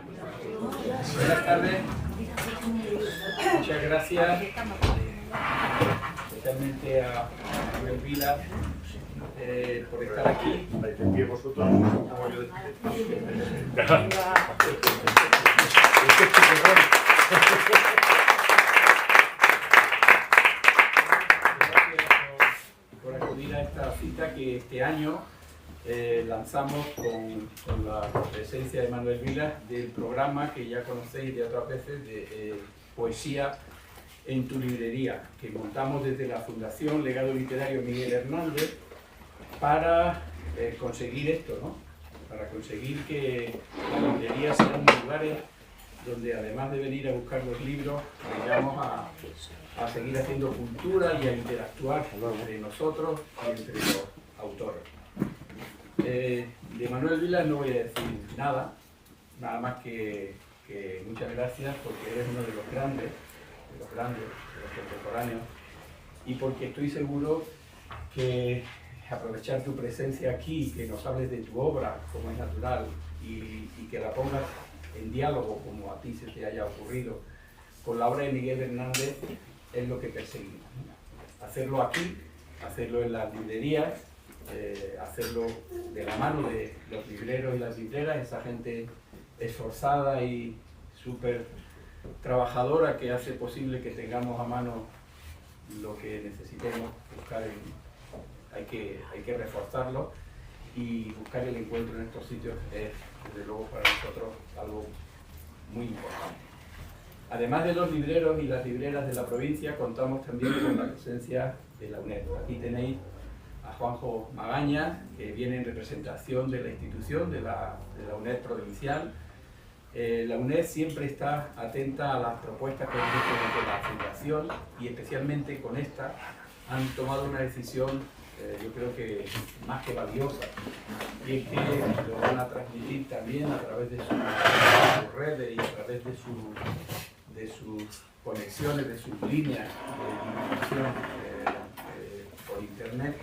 Buenas tardes. Muchas gracias, especialmente a Manuel Vila, por estar aquí. Por acudir a esta cita que este año lanzamos con la presencia de Manuel Vila del programa que ya conocéis de otras veces de Poesía en tu librería, que montamos desde la Fundación Legado Literario Miguel Hernández para conseguir esto, ¿no? Para conseguir que las librerías sean lugares donde además de venir a buscar los libros, vayamos a seguir haciendo cultura y a interactuar entre nosotros y entre los autores. De Manuel Vila no voy a decir nada más que muchas gracias, porque eres uno de los grandes, de los contemporáneos, y porque estoy seguro que aprovechar tu presencia aquí, que nos hables de tu obra, como es natural, y que la pongas en diálogo, como a ti se te haya ocurrido, con la obra de Miguel Hernández, es lo que perseguimos, ¿no? Hacerlo aquí, hacerlo en las librerías, hacerlo de la mano de los libreros y las libreras, esa gente esforzada y súper trabajadora que hace posible que tengamos a mano lo que necesitemos buscar. Hay que reforzarlo, y buscar el encuentro en estos sitios es, desde luego, para nosotros algo muy importante. Además de los libreros y las libreras de la provincia, contamos también con la presencia de la UNED. Aquí tenéis a Juanjo Magaña, que viene en representación de la institución, de la UNED provincial. La UNED siempre está atenta a las propuestas que han hecho desde la Fundación, y especialmente con esta han tomado una decisión, yo creo que más que valiosa, y es que lo van a transmitir también a través de sus redes y a través de sus conexiones, de sus líneas de difusión por internet,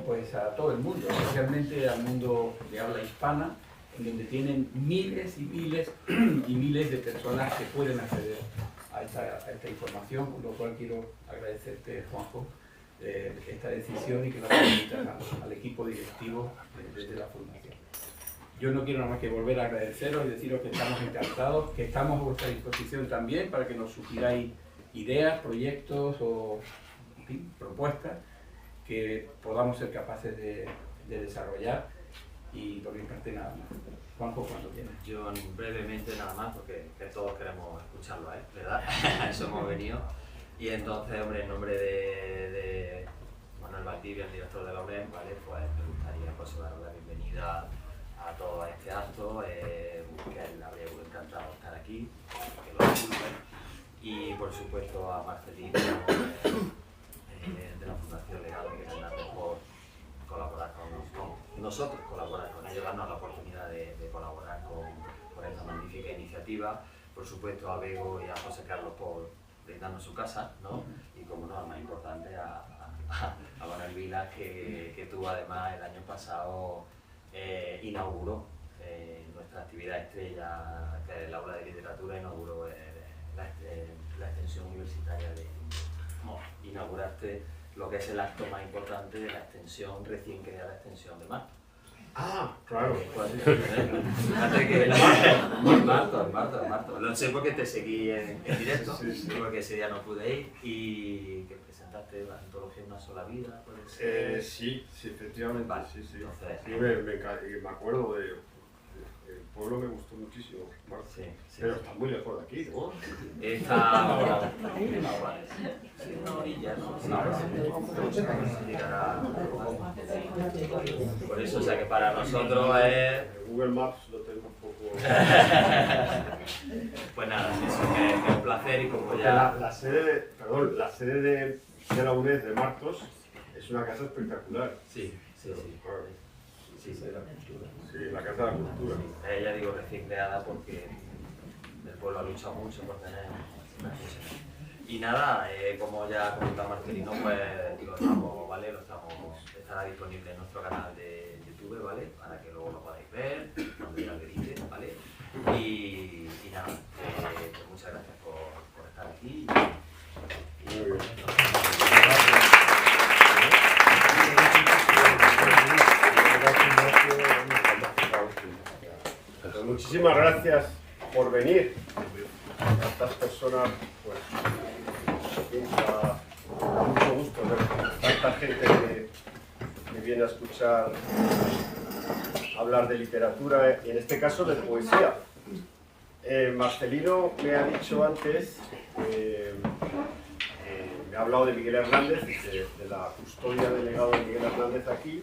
pues a todo el mundo, especialmente al mundo de habla hispana, en donde tienen miles y miles y miles de personas que pueden acceder a esta información, por lo cual quiero agradecerte, Juanjo, esta decisión, y que la transmitan al equipo directivo desde la Fundación. Yo no quiero nada más que volver a agradeceros y deciros que estamos encantados, que estamos a vuestra disposición también para que nos sugiráis ideas, proyectos o, en fin, propuestas que podamos ser capaces de desarrollar. Y por mi parte nada más. Juanjo, cuando quieras. Yo brevemente nada más, porque que todos queremos escucharlo, ¿verdad? A eso hemos venido. Y entonces, hombre, en nombre de Manuel Valdivia, el director de la UNED, ¿vale? Pues me gustaría daros la bienvenida a todo este acto, que a él le habría encantado estar aquí, que lo disculpen. Y por supuesto a Marcelino de la Fundación Legado Miguel Hernández por colaborar con nosotros, colaborar con ellos, darnos la oportunidad de colaborar con esta magnífica iniciativa. Por supuesto a Bego y a José Carlos por brindarnos su casa, ¿no? Y como no, más importante a Manuel Vila, que tuvo además el año pasado, inauguró nuestra actividad estrella, que es el aula de literatura, inauguró la extensión universitaria inauguraste lo que es el acto más importante de la extensión recién creada, la extensión de Marto. Ah, claro. Fíjate que Marto. Lo sé porque te seguí en directo, sí. Porque ese día no pude ir, y que presentaste la antología Una sola vida, ¿puede ser? Sí, efectivamente. Vale, sí. Entonces, Sí, me acuerdo el pueblo me gustó muchísimo, Marto. Sí. Pero está muy lejos de aquí, ¿no? Está una orilla, ¿no? Por eso, o sea que para nosotros es... Google Maps lo tengo un poco... Pues nada, eso que es un placer, y como ya... La sede de la UNED de Martos es una casa espectacular. Sí. Sí, la cultura. Sí, la Casa de la Cultura. Ya digo recién creada porque el pueblo ha luchado mucho por tener una cosa. Y nada, como ya comentaba Marcelino, pues lo estamos, ¿vale? Estará disponible en nuestro canal de YouTube, ¿vale? Para que luego lo podáis ver, cuando ya lo edite, ¿vale? Y nada, pues muchas gracias por estar aquí. Muy bien. Pues muchísimas gracias por venir. A estas personas, pues, da mucho gusto ver tanta gente que viene a escuchar hablar de literatura y en este caso de poesía. Marcelino me ha dicho antes, me ha hablado de Miguel Hernández, de la custodia del legado de Miguel Hernández aquí,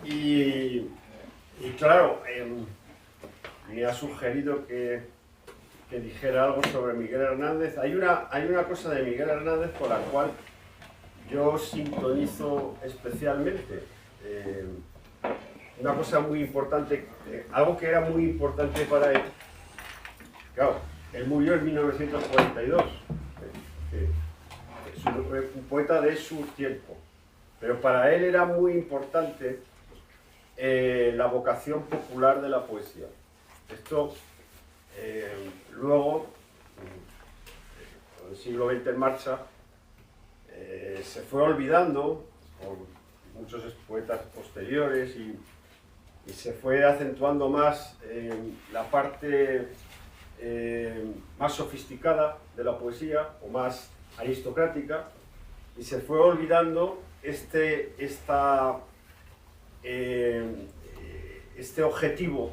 y claro, me ha sugerido que dijera algo sobre Miguel Hernández. Hay una cosa de Miguel Hernández con la cual yo sintonizo especialmente. Una cosa muy importante, algo que era muy importante para él. Claro, él murió en 1942, es un poeta de su tiempo, pero para él era muy importante la vocación popular de la poesía. Esto luego, con el siglo XX en marcha, se fue olvidando por muchos poetas posteriores y se fue acentuando más la parte más sofisticada de la poesía o más aristocrática, y se fue olvidando este objetivo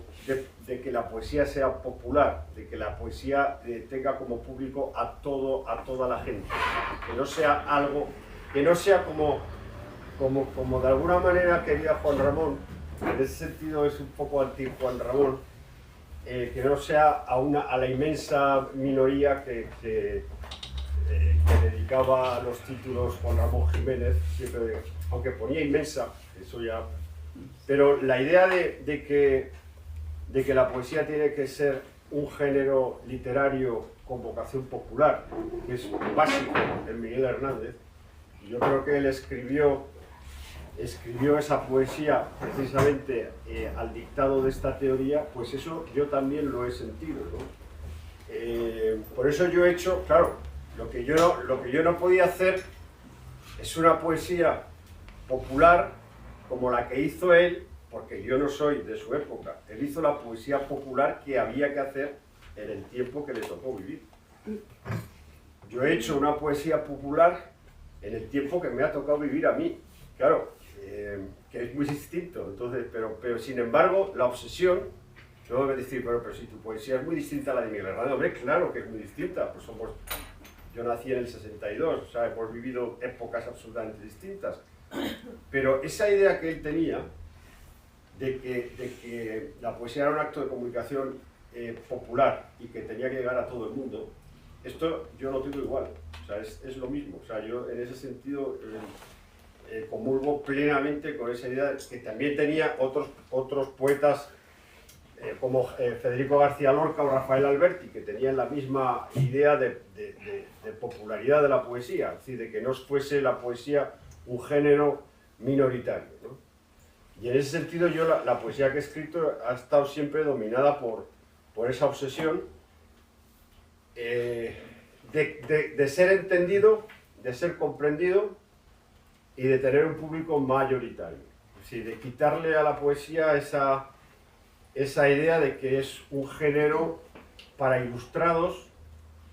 de que la poesía sea popular, de que la poesía tenga como público a toda la gente, que no sea algo, que no sea como de alguna manera quería Juan Ramón. En ese sentido es un poco anti Juan Ramón, que no sea a la inmensa minoría que dedicaba a los títulos Juan Ramón Jiménez, siempre, aunque ponía inmensa, eso ya. Pero la idea de que la poesía tiene que ser un género literario con vocación popular, que es básico en Miguel Hernández, y yo creo que él escribió esa poesía precisamente al dictado de esta teoría, pues eso yo también lo he sentido, ¿no? Por eso yo he hecho, claro, lo que yo no podía hacer es una poesía popular como la que hizo él, porque yo no soy de su época. Él hizo la poesía popular que había que hacer en el tiempo que le tocó vivir. Yo he hecho una poesía popular en el tiempo que me ha tocado vivir a mí, claro, que es muy distinto. Entonces, pero sin embargo, la obsesión, yo voy a decir, pero si tu poesía es muy distinta a la de Miguel Hernández, hombre, claro que es muy distinta, pues yo nací en el 62, o sea, hemos vivido épocas absolutamente distintas, pero esa idea que él tenía de que la poesía era un acto de comunicación popular y que tenía que llegar a todo el mundo, esto yo lo tengo igual, o sea, es lo mismo, o sea, yo en ese sentido comulgo plenamente con esa idea que también tenía otros poetas como Federico García Lorca o Rafael Alberti, que tenían la misma idea de popularidad de la poesía, es decir, de que no fuese la poesía un género minoritario, ¿no? Y en ese sentido yo la poesía que he escrito ha estado siempre dominada por esa obsesión de ser entendido, de ser comprendido y de tener un público mayoritario. Es decir, de quitarle a la poesía esa idea de que es un género para ilustrados,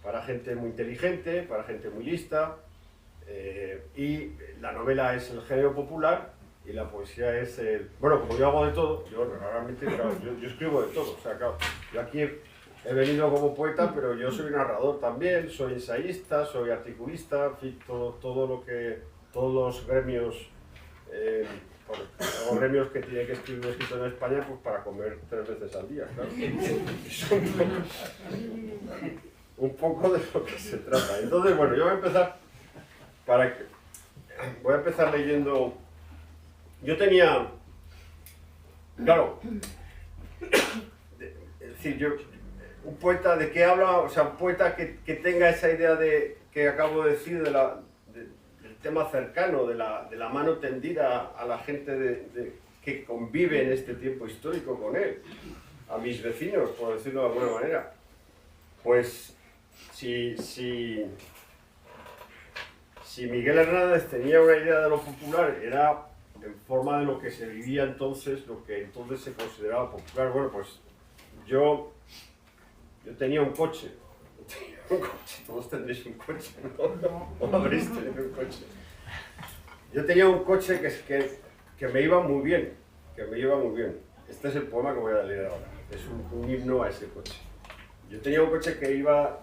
para gente muy inteligente, para gente muy lista, y la novela es el género popular y la poesía es el... Bueno, como yo hago de todo, yo realmente, claro, yo escribo de todo, o sea, claro, yo aquí he venido como poeta, pero yo soy narrador también, soy ensayista, soy articulista, en fin, todos los gremios, los gremios que tiene que escribir un escritor en España, pues para comer 3 veces al día, claro. Es un poco de lo que se trata. Entonces, bueno, yo voy a empezar leyendo. Yo tenía, claro, es decir, un poeta de qué habla, o sea, un poeta que tenga esa idea que acabo de decir del tema cercano, de la mano tendida a la gente que convive en este tiempo histórico con él, a mis vecinos, por decirlo de alguna manera. Pues si Miguel Hernández tenía una idea de lo popular, era en forma de lo que se vivía entonces, lo que entonces se consideraba popular. Bueno, pues yo tenía un coche. Todos tendréis un coche, ¿no? ¿O habréis tenido un coche? Yo tenía un coche que me iba muy bien, Este es el poema que voy a leer ahora. Es un himno a ese coche. Yo tenía un coche que iba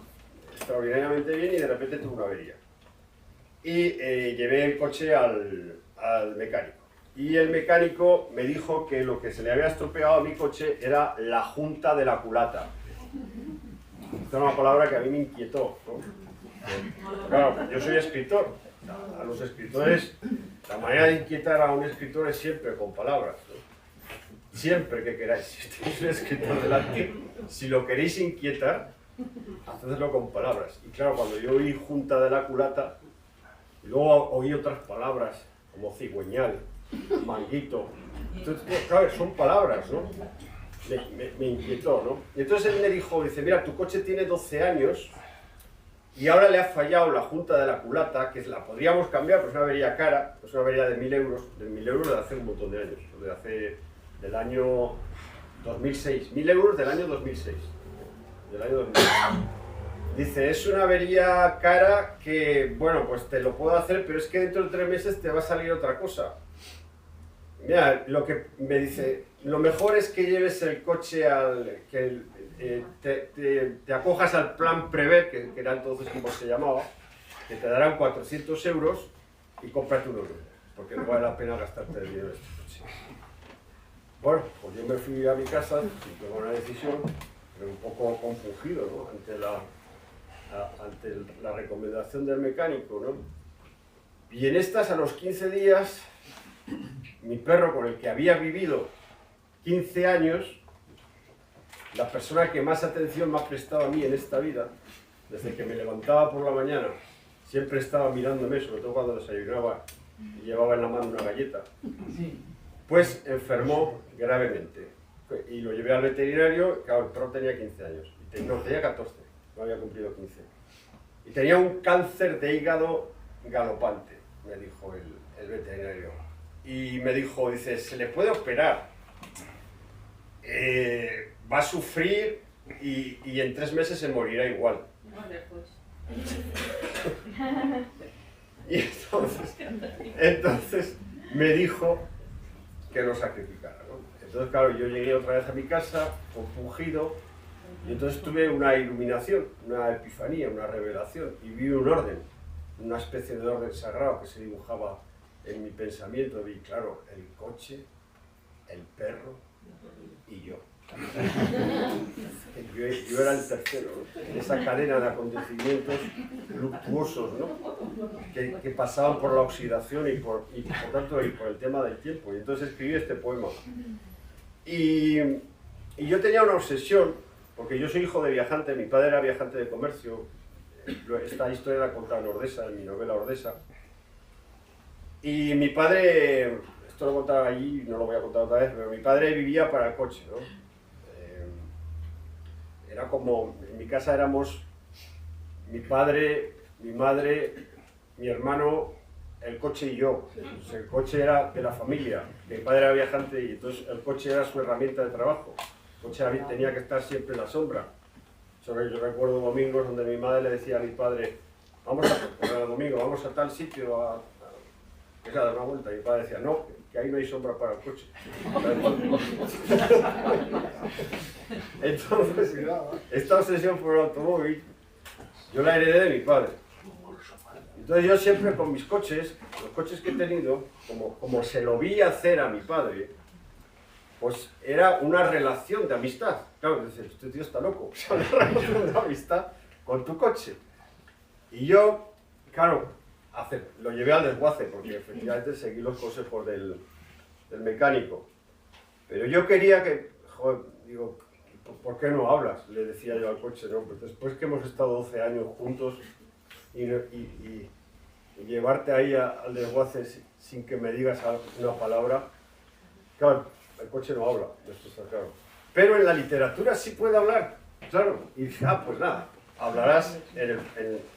extraordinariamente bien y de repente tuve una avería. Y llevé el coche al mecánico. Y el mecánico me dijo que lo que se le había estropeado a mi coche era la junta de la culata. Esta es una palabra que a mí me inquietó, ¿no? Claro, yo soy escritor. A los escritores, la manera de inquietar a un escritor es siempre con palabras, ¿no? Siempre que queráis. Si tenéis un escritor delante, si lo queréis inquietar, hacedlo con palabras. Y claro, cuando yo oí junta de la culata, y luego oí otras palabras, como cigüeñal, manguito. Entonces, claro, son palabras, ¿no? Me inquietó, ¿no? Y entonces él me dijo, dice, mira, tu coche tiene 12 años y ahora le ha fallado la junta de la culata, que la podríamos cambiar, pero es una avería cara, es una avería de 1.000 euros, de 1.000 euros de hace un montón de años, del año 2006, 1.000 euros del año 2006. Del año 2006. Dice, es una avería cara que, bueno, pues te lo puedo hacer, pero es que dentro de 3 meses te va a salir otra cosa. Mira, lo que me dice, lo mejor es que lleves el coche te acojas al plan Prever, que era entonces como se llamaba, que te darán 400 euros y cómprate uno nuevo, porque no vale la pena gastarte el dinero en este coche. Bueno, pues yo me fui a mi casa y tomé una decisión, pero un poco confundido, ¿no? Ante la recomendación del mecánico, ¿no? Y en estas, a los 15 días, mi perro, con el que había vivido 15 años, la persona que más atención me ha prestado a mí en esta vida, desde que me levantaba por la mañana, siempre estaba mirándome, sobre todo cuando desayunaba y llevaba en la mano una galleta, pues enfermó gravemente. Y lo llevé al veterinario, claro, el perro tenía 15 años, no, tenía 14, no había cumplido 15. Y tenía un cáncer de hígado galopante, me dijo el veterinario. Y me dijo, dice, se le puede operar, va a sufrir y en 3 meses se morirá igual. Y entonces me dijo que lo sacrificara, ¿no? Entonces, claro, yo llegué otra vez a mi casa, compungido, y entonces tuve una iluminación, una epifanía, una revelación, y vi un orden, una especie de orden sagrado que se dibujaba en mi pensamiento. Vi, claro, el coche, el perro y yo. Yo era el tercero, ¿no? En esa cadena de acontecimientos luctuosos, ¿no? que pasaban por la oxidación y por tanto y por el tema del tiempo. Y entonces escribí este poema. Y yo tenía una obsesión, porque yo soy hijo de viajante, mi padre era viajante de comercio. Esta historia la contaba en Ordesa, en mi novela Ordesa. Y mi padre, esto lo contaba allí, no lo voy a contar otra vez, pero mi padre vivía para el coche, ¿no? Era como, en mi casa éramos mi padre, mi madre, mi hermano, el coche y yo. Entonces, el coche era de la familia, mi padre era viajante y entonces el coche era su herramienta de trabajo. El coche tenía que estar siempre en la sombra. Yo recuerdo domingos donde mi madre le decía a mi padre, vamos a tal sitio a dar una vuelta. Y mi padre decía, no, que ahí no hay sombra para el coche. Entonces, esta obsesión por el automóvil, yo la heredé de mi padre. Entonces yo siempre con mis coches, los coches que he tenido, como se lo vi hacer a mi padre, pues era una relación de amistad. Claro, este tío está loco, o sea, una relación de amistad con tu coche. Y yo, claro, lo llevé al desguace, porque efectivamente seguí los consejos del mecánico. Pero yo quería que, joder, digo, ¿por qué no hablas? Le decía yo al coche, ¿no? Pues después que hemos estado 12 años juntos y llevarte ahí al desguace sin que me digas una palabra, claro, el coche no habla, esto está claro. Pero en la literatura sí puede hablar, Claro, y dice, ah, pues nada, hablarás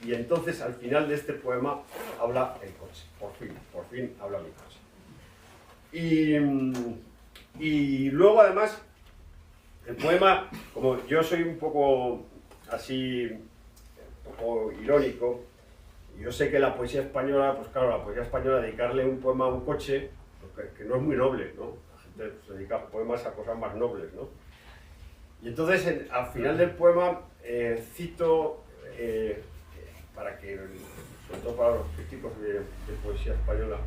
y entonces al final de este poema habla el coche, por fin habla mi coche. Y luego además, el poema, como yo soy un poco así, un poco irónico, yo sé que la poesía española, pues claro, la poesía española, dedicarle un poema a un coche, que no es muy noble, ¿no? La gente se dedica poemas a cosas más nobles, ¿no? Y entonces, al final del poema, cito, para que, sobre todo para los críticos de poesía española,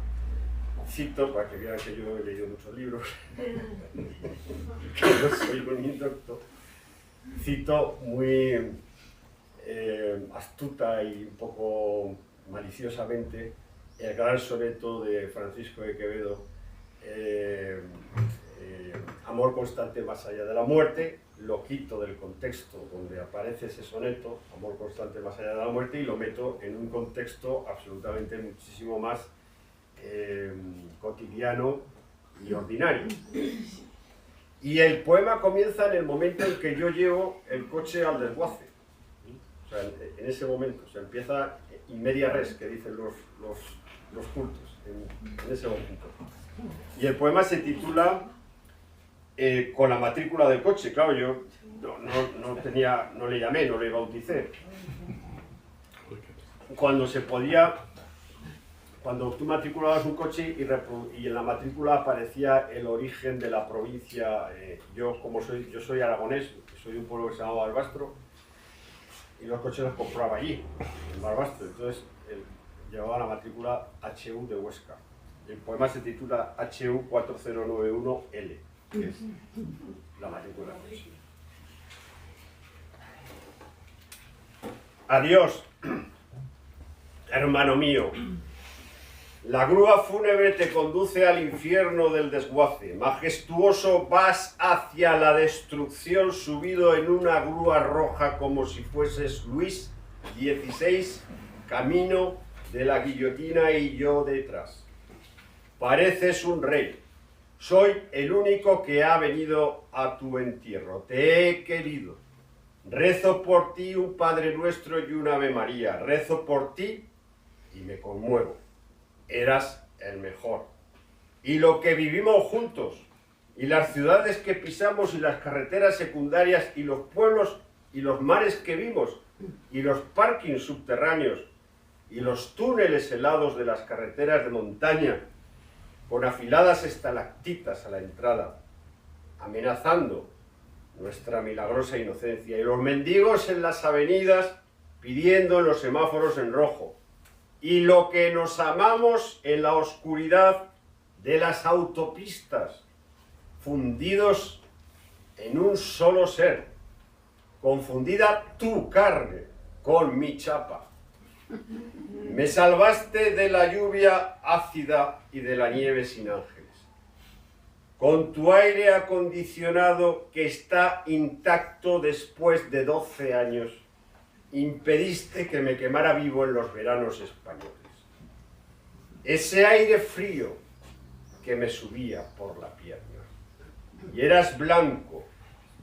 cito, para que vean que yo he leído muchos libros, que no soy un indocto, cito muy astuta y un poco maliciosamente el gran soneto de Francisco de Quevedo, Amor constante más allá de la muerte. Lo quito del contexto donde aparece ese soneto, Amor constante más allá de la muerte, y lo meto en un contexto absolutamente muchísimo más cotidiano y ordinario. Y el poema comienza en el momento en que yo llevo el coche al desguace. O sea, en ese momento, o sea, empieza in media res, que dicen los cultos, en ese momento. Y el poema se titula Con la matrícula del coche. Claro, yo no le llamé, no le bauticé. Cuando se podía, cuando tú matriculabas un coche y en la matrícula aparecía el origen de la provincia, yo soy aragonés, soy de un pueblo que se llamaba Barbastro, y los coches los compraba allí, en Barbastro. Entonces llevaba la matrícula HU de Huesca. El poema se titula HU 4091L, que es la matrícula. Adiós, hermano mío. La grúa fúnebre te conduce al infierno del desguace. Majestuoso vas hacia la destrucción, subido en una grúa roja como si fueses Luis XVI, camino de la guillotina y yo detrás. Pareces un rey. Soy el único que ha venido a tu entierro. Te he querido. Rezo por ti un Padre Nuestro y un Ave María. Rezo por ti y me conmuevo. Eras el mejor. Y lo que vivimos juntos, y las ciudades que pisamos, y las carreteras secundarias, y los pueblos y los mares que vimos, y los parkings subterráneos, y los túneles helados de las carreteras de montaña, con afiladas estalactitas a la entrada, amenazando nuestra milagrosa inocencia, y los mendigos en las avenidas pidiendo en los semáforos en rojo, y lo que nos amamos en la oscuridad de las autopistas, fundidos en un solo ser, confundida tu carne con mi chapa. Me salvaste de la lluvia ácida y de la nieve sin ángeles. Con tu aire acondicionado que está intacto después de 12 años, impediste que me quemara vivo en los veranos españoles. Ese aire frío que me subía por la pierna. Y eras blanco,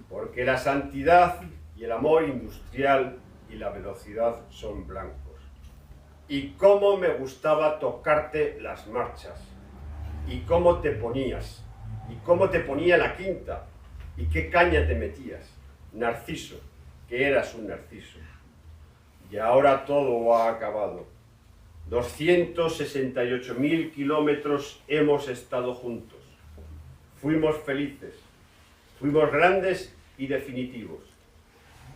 porque la santidad y el amor industrial y la velocidad son blancos. Y cómo me gustaba tocarte las marchas, y cómo te ponías, y cómo te ponía la quinta, y qué caña te metías, Narciso, que eras un narciso. Y ahora todo ha acabado. 268.000 kilómetros hemos estado juntos. Fuimos felices, fuimos grandes y definitivos.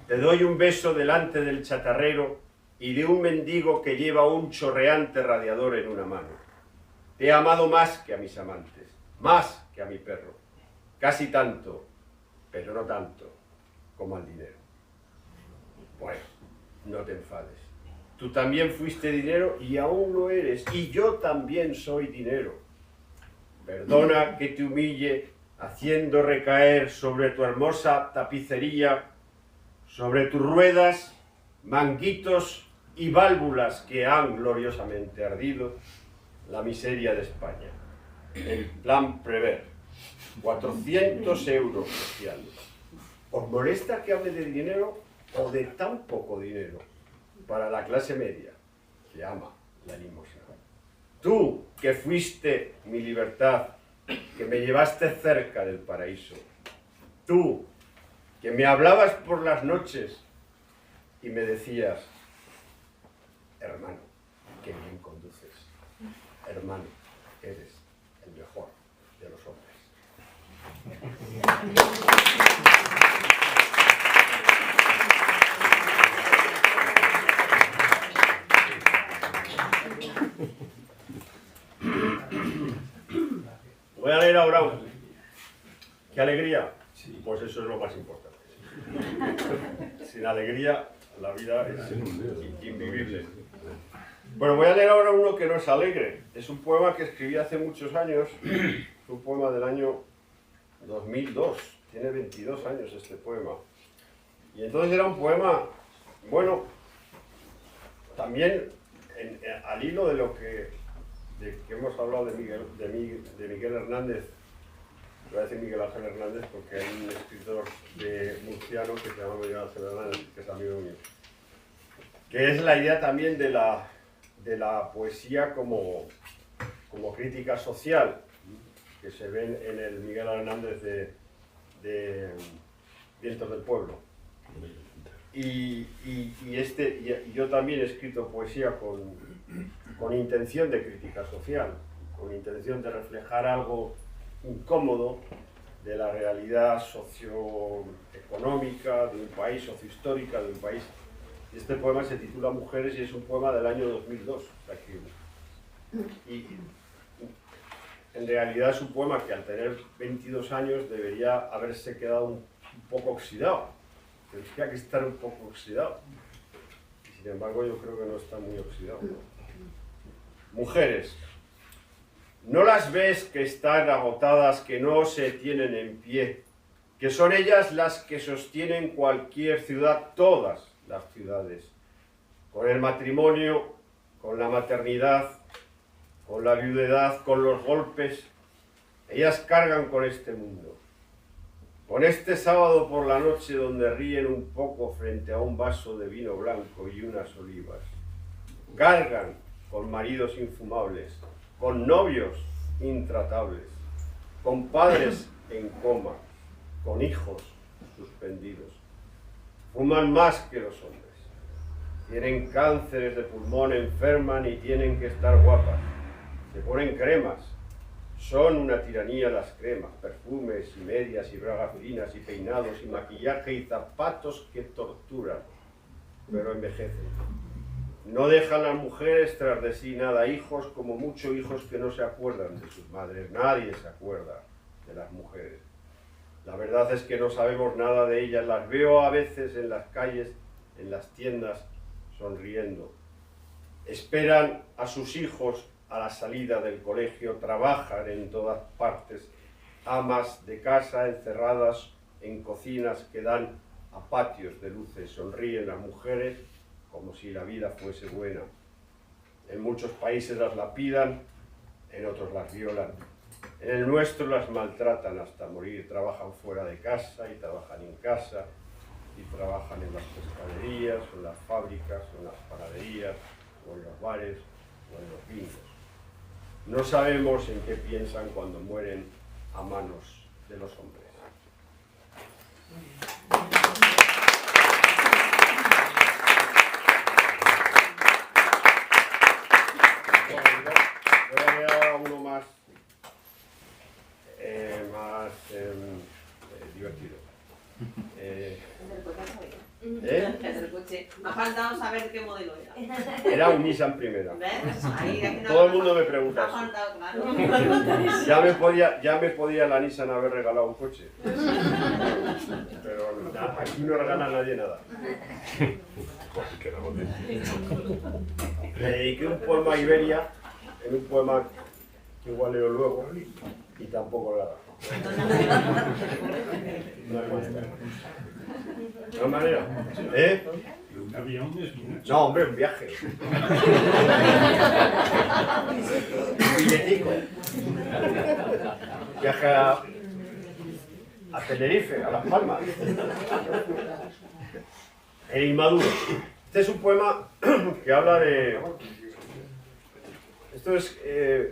Te doy un beso delante del chatarrero y de un mendigo que lleva un chorreante radiador en una mano. Te he amado más que a mis amantes, más que a mi perro, casi tanto, pero no tanto, como al dinero. Bueno, no te enfades. Tú también fuiste dinero y aún lo eres, y yo también soy dinero. Perdona que te humille haciendo recaer sobre tu hermosa tapicería, sobre tus ruedas, manguitos y válvulas que han gloriosamente ardido, la miseria de España. El plan Prever, 400 euros sociales. ¿Os molesta que hable de dinero o de tan poco dinero para la clase media que ama la limosna? Tú, que fuiste mi libertad, que me llevaste cerca del paraíso. Tú, que me hablabas por las noches y me decías, hermano, qué bien conduces. Hermano, eres el mejor de los hombres. Voy a leer ahora un. ¿Qué alegría? Pues eso es lo más importante. Sin alegría la vida es invivible. Bueno, voy a leer ahora uno que no es alegre. Es un poema que escribí hace muchos años. Es un poema del año 2002. Tiene 22 años este poema. Y entonces era un poema, bueno, también al hilo de lo que hemos hablado de Miguel Hernández. Voy a decir Miguel Ángel Hernández porque hay un escritor murciano que se llama Miguel Ángel Hernández, que es amigo mío. Que es la idea también de la poesía como crítica social, que se ven en el Miguel Hernández de Vientos del Pueblo. Y yo también he escrito poesía con intención de crítica social, con intención de reflejar algo incómodo de la realidad socioeconómica de un país, sociohistórica de un país. Este poema se titula Mujeres y es un poema del año 2002. O sea y en realidad es un poema que al tener 22 años debería haberse quedado un poco oxidado. Tendría que estar un poco oxidado. Y sin embargo yo creo que no está muy oxidado. Mujeres. ¿No las ves que están agotadas, que no se tienen en pie? Que son ellas las que sostienen cualquier ciudad, todas las ciudades. Con el matrimonio, con la maternidad, con la viudedad, con los golpes. Ellas cargan con este mundo. Con este sábado por la noche donde ríen un poco frente a un vaso de vino blanco y unas olivas. Cargan con maridos infumables, con novios intratables, con padres en coma, con hijos suspendidos. Fuman más que los hombres. Tienen cánceres de pulmón, enferman y tienen que estar guapas. Se ponen cremas. Son una tiranía las cremas, perfumes y medias y bragas finas y peinados y maquillaje y zapatos que torturan, pero envejecen. No dejan las mujeres tras de sí nada, hijos como muchos hijos que no se acuerdan de sus madres. Nadie se acuerda de las mujeres. La verdad es que no sabemos nada de ellas. Las veo a veces en las calles, en las tiendas, sonriendo. Esperan a sus hijos a la salida del colegio, trabajan en todas partes, amas de casa encerradas en cocinas que dan a patios de luces, sonríen las mujeres como si la vida fuese buena. En muchos países las lapidan, en otros las violan. En el nuestro las maltratan hasta morir, trabajan fuera de casa y trabajan en casa, y trabajan en las pescaderías, o en las fábricas, o en las panaderías, o en los bares, o en los vinos. No sabemos en qué piensan cuando mueren a manos de los hombres. Voy a leer uno más divertido. El coche. Me ha faltado saber qué modelo era. Era un Nissan Primera. ¿Ves? Ahí, todo el mundo me pregunta. Me ha faltado, claro. Ya me podía la Nissan haber regalado un coche. Pero aquí no regala nadie nada. Le dediqué un poema a Iberia, en un poema que igual leo luego, y tampoco la hago. No hay manera. No hay manera. Un avión es mucho. No, hombre, un viaje. Un billetico. Viaje a Tenerife, a Las Palmas. El inmaduro. Este es un poema que habla de... Esto es...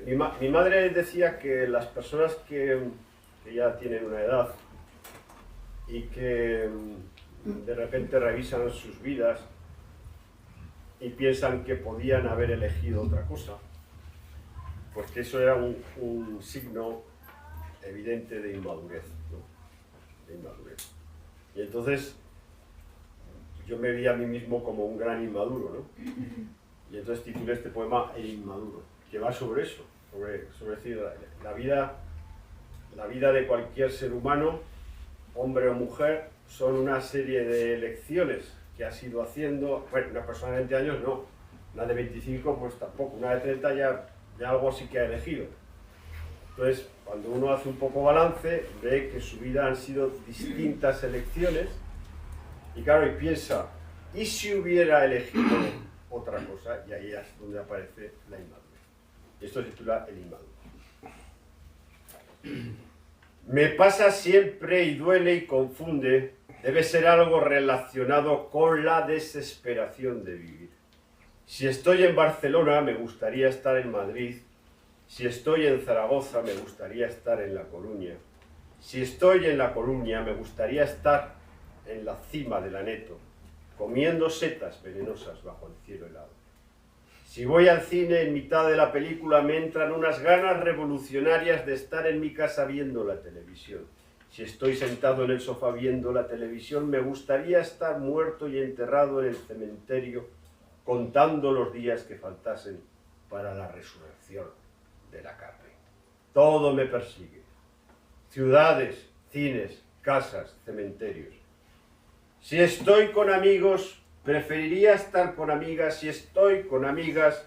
mi madre decía que las personas que ya tienen una edad y que de repente revisan sus vidas y piensan que podían haber elegido otra cosa, pues que eso era un signo evidente de inmadurez, ¿no? De inmadurez. Y entonces yo me vi a mí mismo como un gran inmaduro, ¿no? Y entonces titulé este poema El inmaduro, que va sobre eso, sobre decir, la vida de cualquier ser humano, hombre o mujer, son una serie de elecciones que has ido haciendo. Bueno, una persona de 20 años no, una de 25 pues tampoco, una de 30 ya algo sí que ha elegido. Entonces, cuando uno hace un poco balance, ve que su vida han sido distintas elecciones y claro, y piensa, ¿y si hubiera elegido otra cosa? Y ahí es donde aparece la inmadurez. Esto se titula El inmaduro. Me pasa siempre y duele y confunde, debe ser algo relacionado con la desesperación de vivir. Si estoy en Barcelona, me gustaría estar en Madrid. Si estoy en Zaragoza, me gustaría estar en La Coruña. Si estoy en La Coruña, me gustaría estar en la cima del Aneto, comiendo setas venenosas bajo el cielo helado. Si voy al cine, en mitad de la película me entran unas ganas revolucionarias de estar en mi casa viendo la televisión. Si estoy sentado en el sofá viendo la televisión, me gustaría estar muerto y enterrado en el cementerio, contando los días que faltasen para la resurrección de la carne. Todo me persigue. Ciudades, cines, casas, cementerios. Si estoy con amigos, preferiría estar con amigas. Si estoy con amigas,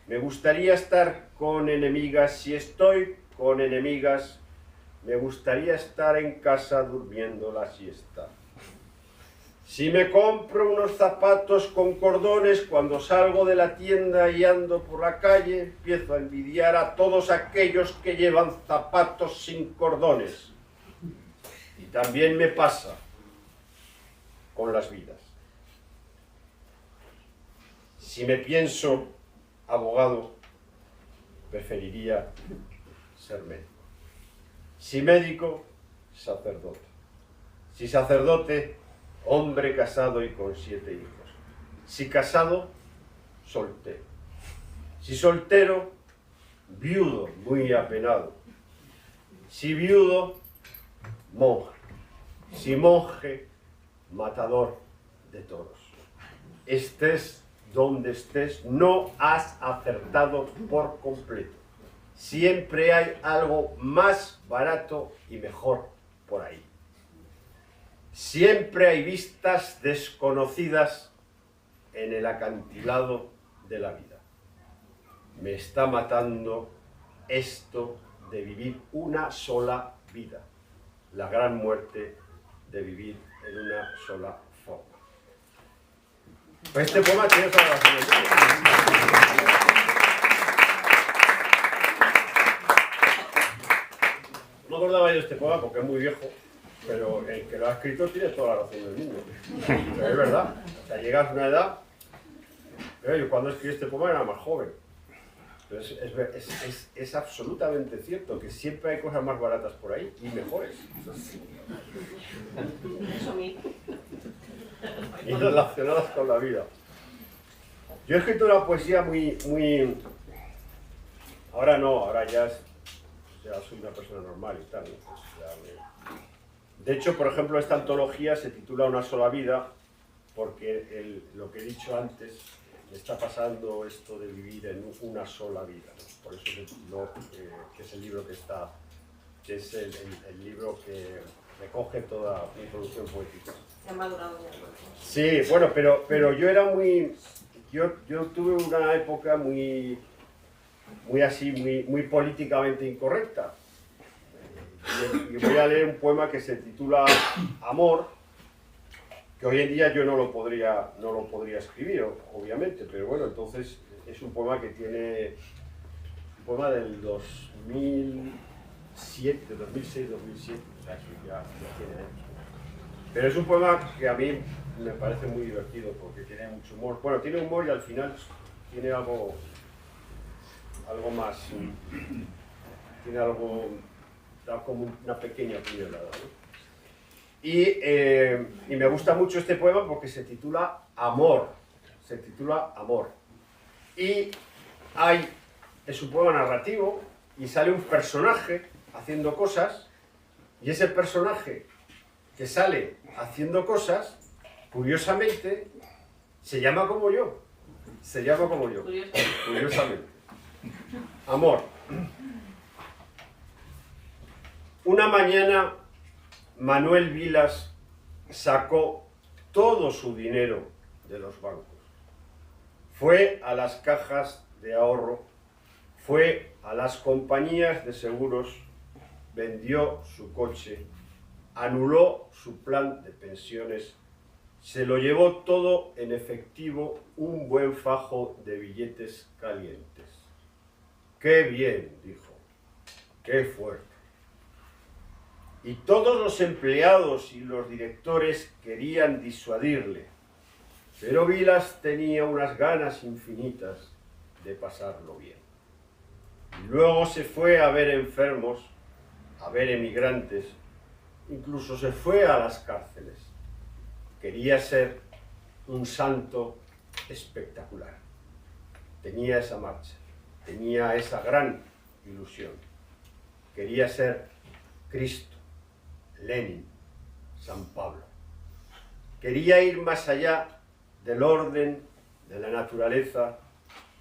me gustaría estar con enemigas. Si estoy con enemigas, me gustaría estar en casa durmiendo la siesta. Si me compro unos zapatos con cordones, cuando salgo de la tienda y ando por la calle, empiezo a envidiar a todos aquellos que llevan zapatos sin cordones. Y también me pasa con las vidas. Si me pienso abogado, preferiría ser médico. Si médico, sacerdote. Si sacerdote, hombre casado y con 7 hijos. Si casado, soltero. Si soltero, viudo, muy apenado. Si viudo, monje. Si monje, matador de toros. Estés donde estés, no has acertado por completo. Siempre hay algo más barato y mejor por ahí. Siempre hay vistas desconocidas en el acantilado de la vida. Me está matando esto de vivir una sola vida. La gran muerte de vivir en una sola forma. Pues este poema tiene toda la razón. No me acordaba yo de este poema porque es muy viejo, pero el que lo ha escrito tiene toda la razón del mundo. Pero es verdad, o sea, llegas a una edad, pero yo cuando escribí este poema era más joven. Pero es absolutamente cierto que siempre hay cosas más baratas por ahí y mejores. Eso mismo. Y relacionadas con la vida. Yo he escrito una poesía muy... Ahora no, ahora ya soy una persona normal y tal. De hecho, por ejemplo, esta antología se titula Una sola vida, porque lo que he dicho antes, me está pasando esto de vivir en una sola vida, ¿no? Por eso se tituló, que es el libro que es el libro que recoge toda mi producción poética. Se ha madurado ya. Sí, bueno, pero yo era muy... Yo tuve una época muy políticamente incorrecta. Y voy a leer un poema que se titula Amor, que hoy en día yo no lo podría escribir, obviamente, pero bueno, entonces es un poema que tiene... Un poema del 2006-2007. O sea, que ya tiene años. Pero es un poema que a mí me parece muy divertido porque tiene mucho humor. Bueno, tiene humor y al final tiene algo más, tiene algo, da como una pequeña puñalada, ¿no? Y me gusta mucho este poema porque se titula Amor, y es un poema narrativo y sale un personaje haciendo cosas, y ese personaje que sale haciendo cosas, curiosamente, se llama como yo, curiosamente. Amor. Una mañana Manuel Vilas sacó todo su dinero de los bancos. Fue a las cajas de ahorro, fue a las compañías de seguros, vendió su coche, anuló su plan de pensiones, se lo llevó todo en efectivo, un buen fajo de billetes calientes. ¡Qué bien!, dijo. ¡Qué fuerte! Y todos los empleados y los directores querían disuadirle, pero Vilas tenía unas ganas infinitas de pasarlo bien. Y luego se fue a ver enfermos, a ver emigrantes, incluso se fue a las cárceles. Quería ser un santo espectacular. Tenía esa marcha, tenía esa gran ilusión. Quería ser Cristo, Lenin, San Pablo. Quería ir más allá del orden, de la naturaleza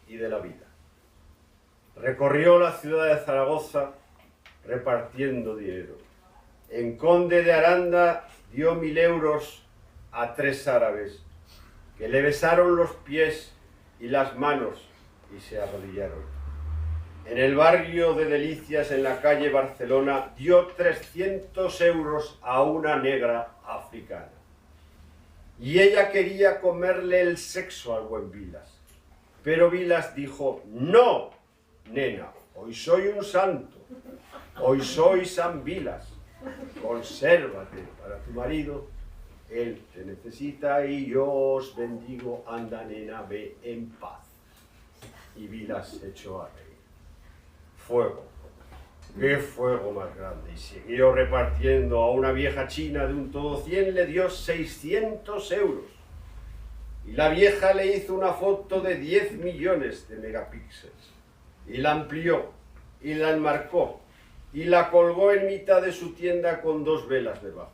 y de la vida. Recorrió la ciudad de Zaragoza repartiendo dinero. En Conde de Aranda dio 1000 euros a 3 árabes que le besaron los pies y las manos y se arrodillaron. En el barrio de Delicias, en la calle Barcelona, dio 300 euros a una negra africana. Y ella quería comerle el sexo al buen Vilas. Pero Vilas dijo: no, nena, hoy soy un santo, hoy soy San Vilas, consérvate para tu marido, él te necesita y yo os bendigo, anda nena, ve en paz. Y Vilas se echó a reír. Fuego, qué fuego más grande, y siguió repartiendo. A una vieja china de un todo 100 le dio 600 euros. Y la vieja le hizo una foto de 10 millones de megapíxeles. Y la amplió, y la enmarcó, y la colgó en mitad de su tienda con 2 velas debajo.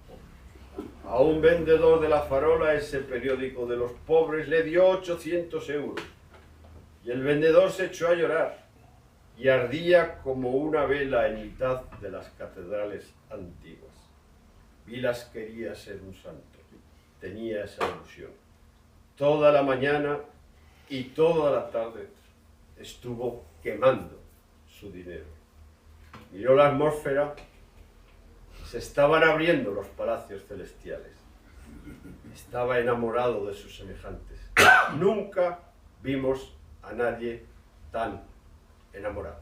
A un vendedor de La Farola, ese periódico de los pobres, le dio 800 euros. Y el vendedor se echó a llorar, y ardía como una vela en mitad de las catedrales antiguas. Vilas quería ser un santo, tenía esa ilusión. Toda la mañana y toda la tarde estuvo quemando su dinero. Miró la atmósfera, se estaban abriendo los palacios celestiales. Estaba enamorado de sus semejantes. Nunca vimos a nadie tan enamorado.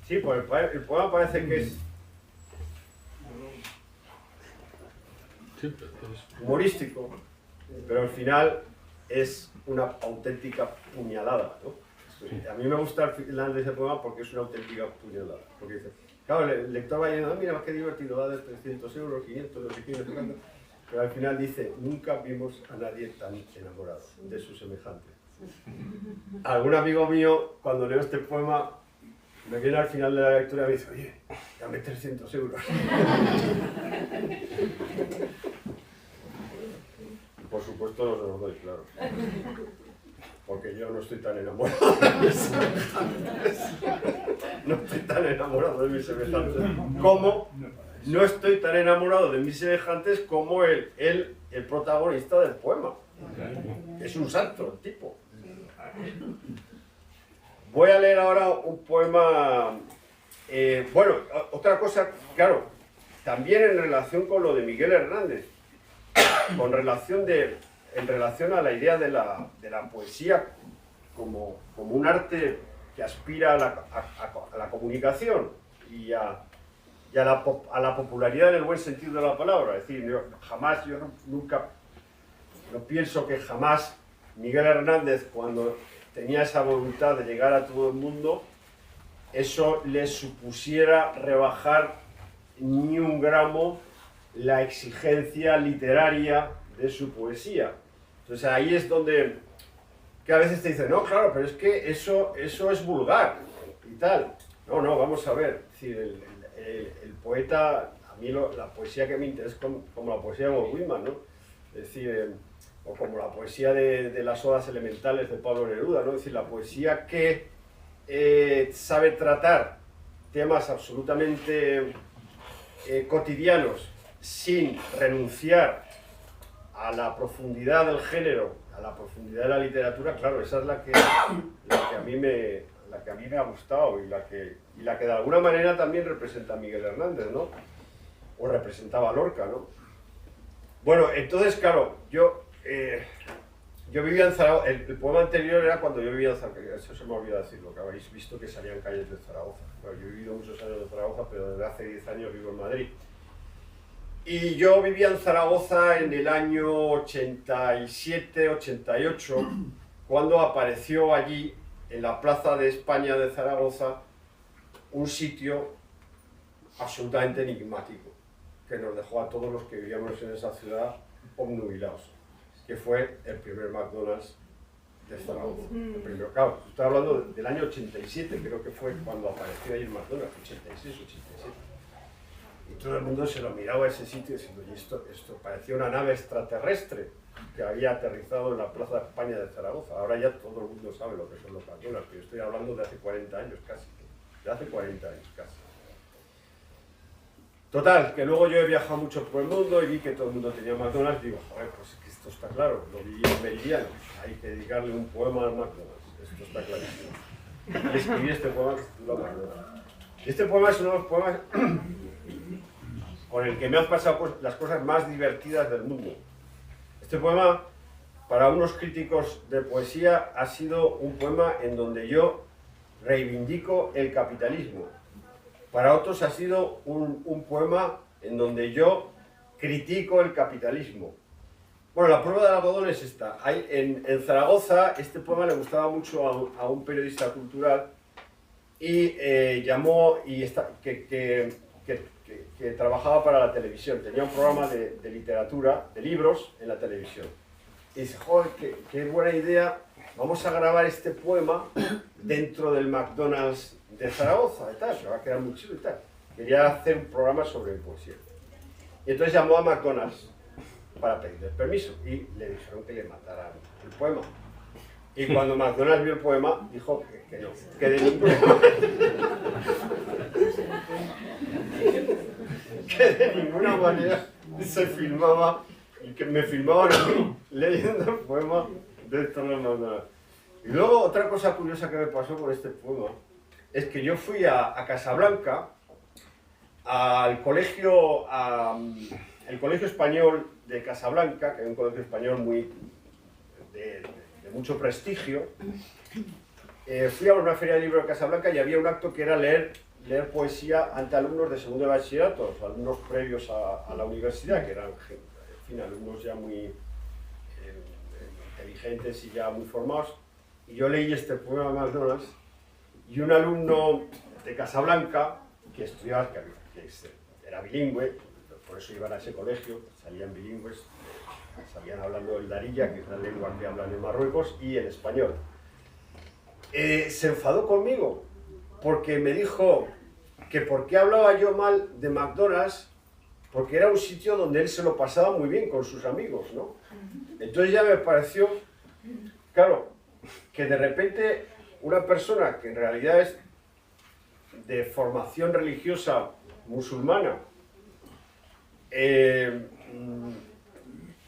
Sí, pues el poema parece que es humorístico, pero al final es una auténtica puñalada, ¿no? A mí me gusta el final de ese poema porque es una auténtica puñalada. Porque dice, claro, el lector va diciendo: mira, qué divertido, va de 300 euros, 500, no sé qué, pero al final dice: nunca vimos a nadie tan enamorado de sus semejantes. Algún amigo mío, cuando leo este poema, me viene al final de la lectura y me dice: oye, dame 300 euros. Y por supuesto no se los doy, claro. Porque yo no estoy tan enamorado de mis semejantes. No estoy tan enamorado de mis semejantes como no estoy tan enamorado de mis semejantes como el protagonista del poema. Es un santo, el tipo. Voy a leer ahora un poema. Bueno, otra cosa, claro, también en relación con lo de Miguel Hernández, con relación de en relación a la idea de la poesía como un arte que aspira a la comunicación y a la popularidad en el buen sentido de la palabra. Es decir, nunca pienso que jamás Miguel Hernández, cuando tenía esa voluntad de llegar a todo el mundo, eso le supusiera rebajar ni un gramo la exigencia literaria de su poesía. Entonces ahí es donde que a veces te dicen, no, claro, pero es que eso es vulgar y tal. No, vamos a ver. Es decir, el poeta, a mí la poesía que me interesa es como la poesía de Walt Whitman, ¿no? Es decir, o como la poesía de las odas elementales de Pablo Neruda, ¿no? Es decir, la poesía que sabe tratar temas absolutamente cotidianos sin renunciar a la profundidad del género, a la profundidad de la literatura. Claro, esa es la que a mí me ha gustado y la que de alguna manera también representa a Miguel Hernández, ¿no? O representaba a Lorca, ¿no? Bueno, entonces, claro, yo vivía en Zaragoza. El poema anterior era cuando yo vivía en Zaragoza. Eso se me olvidó decirlo, que habéis visto que salían calles de Zaragoza. Bueno, yo he vivido muchos años en Zaragoza, pero desde hace 10 años vivo en Madrid. Y yo vivía en Zaragoza en el año 87, 88, cuando apareció allí, en la Plaza de España de Zaragoza, un sitio absolutamente enigmático, que nos dejó a todos los que vivíamos en esa ciudad obnubilados, que fue el primer McDonald's de Zaragoza. El primero, claro, estoy hablando del año 87, creo que fue cuando apareció ahí el McDonald's, 86, 87. Y todo el mundo se lo miraba a ese sitio diciendo, y esto parecía una nave extraterrestre que había aterrizado en la Plaza de España de Zaragoza. Ahora ya todo el mundo sabe lo que son los McDonald's, pero yo estoy hablando de hace 40 años casi. De hace 40 años casi. Total, que luego yo he viajado mucho por el mundo y vi que todo el mundo tenía McDonald's. Digo, joder, pues es que esto está claro, lo viví en Meridiano. Hay que dedicarle un poema al McDonald's, esto está clarísimo. Y escribí este poema que se titula McDonald's. Este poema es uno de los poemas con el que me han pasado las cosas más divertidas del mundo. Este poema, para unos críticos de poesía, ha sido un poema en donde yo reivindico el capitalismo. Para otros ha sido un poema en donde yo critico el capitalismo. Bueno, la prueba del algodón es esta. En Zaragoza este poema le gustaba mucho a un periodista cultural y llamó, que trabajaba para la televisión. Tenía un programa de literatura, de libros, en la televisión. Y dice, joder, qué buena idea, vamos a grabar este poema dentro del McDonald's de Zaragoza y tal, se va a quedar muy chido y tal. Quería hacer un programa sobre poesía. Y entonces llamó a McDonald's para pedirle permiso y le dijeron que le mataran el poema. Y cuando McDonald's vio el poema, dijo que no, que de ninguna manera se filmaba, y que me filmaban a mí leyendo el poema dentro del McDonald's. Y luego otra cosa curiosa que me pasó con este poema es que yo fui a Casablanca, al colegio, el colegio español de Casablanca, que es un colegio español de mucho prestigio. Fui a una feria de libros de Casablanca y había un acto que era leer poesía ante alumnos de segundo de bachillerato, alumnos previos a la universidad, que eran, en fin, alumnos ya muy inteligentes y ya muy formados. Y yo leí este poema de McDonald's y un alumno de Casablanca que estudiaba, que era bilingüe, por eso iban a ese colegio, salían bilingües, salían hablando el darilla, que es la lengua que hablan en Marruecos, y el español. Se enfadó conmigo porque me dijo que por qué hablaba yo mal de McDonald's, porque era un sitio donde él se lo pasaba muy bien con sus amigos, ¿no? Entonces ya me pareció, claro, que de repente una persona que en realidad es de formación religiosa musulmana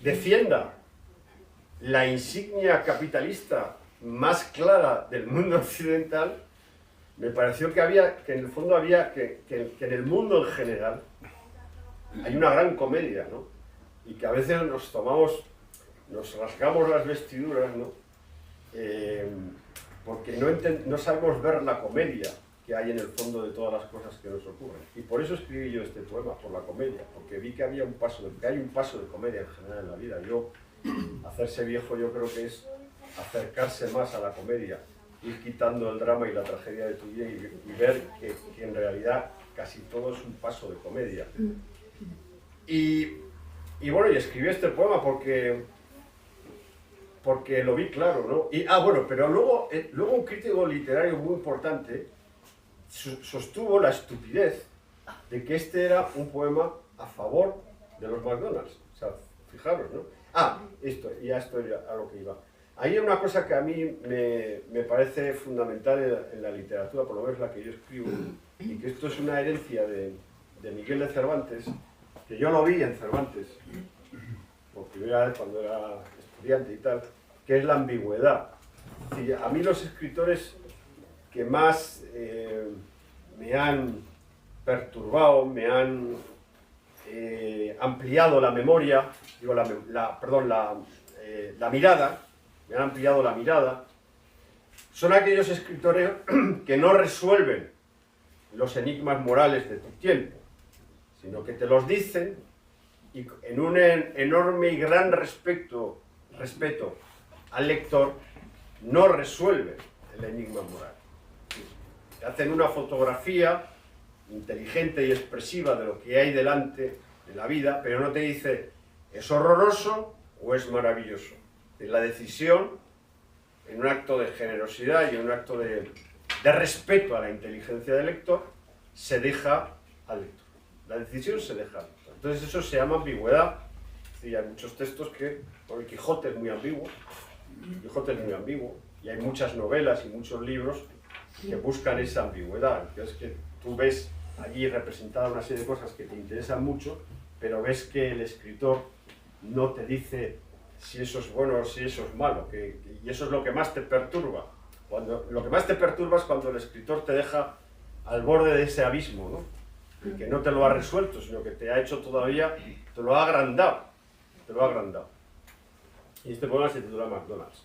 defienda la insignia capitalista más clara del mundo occidental, me pareció que en el fondo que en el mundo en general hay una gran comedia, ¿no? Y que a veces nos tomamos nos rasgamos las vestiduras, ¿no? Porque no sabemos ver la comedia que hay en el fondo de todas las cosas que nos ocurren. Y por eso escribí yo este poema, por la comedia, porque vi que hay un paso de comedia en general en la vida. Hacerse viejo yo creo que es acercarse más a la comedia, ir quitando el drama y la tragedia de tu vida y ver que en realidad casi todo es un paso de comedia. Y bueno, y escribí este poema porque lo vi claro, ¿no? Pero luego un crítico literario muy importante sostuvo la estupidez de que este era un poema a favor de los McDonald's. O sea, fijaros, ¿no? Esto era a lo que iba. Hay una cosa que a mí me parece fundamental en la literatura, por lo menos la que yo escribo, y que esto es una herencia de Miguel de Cervantes, que yo lo vi en Cervantes, por primera vez cuando era estudiante y tal, que es la ambigüedad. Es decir, a mí los escritores que más me han perturbado, me han ampliado la memoria, la mirada, me han ampliado la mirada, son aquellos escritores que no resuelven los enigmas morales de tu tiempo, sino que te los dicen y en un enorme y gran respeto al lector no resuelven el enigma moral. Te hacen una fotografía inteligente y expresiva de lo que hay delante de la vida, pero no te dice ¿es horroroso o es maravilloso? La decisión, en un acto de generosidad y en un acto de respeto a la inteligencia del lector, se deja al lector. La decisión se deja al lector. Entonces eso se llama ambigüedad. Y hay muchos textos que, el Quijote es muy ambiguo, y hay muchas novelas y muchos libros que buscan esa ambigüedad. Entonces que tú ves allí representada una serie de cosas que te interesan mucho, pero ves que el escritor no te dice si eso es bueno o si eso es malo, y eso es lo que más te perturba. Lo que más te perturba es cuando el escritor te deja al borde de ese abismo, ¿no? Y que no te lo ha resuelto, sino que te ha hecho todavía, te lo ha agrandado. Y este poema se titula McDonald's.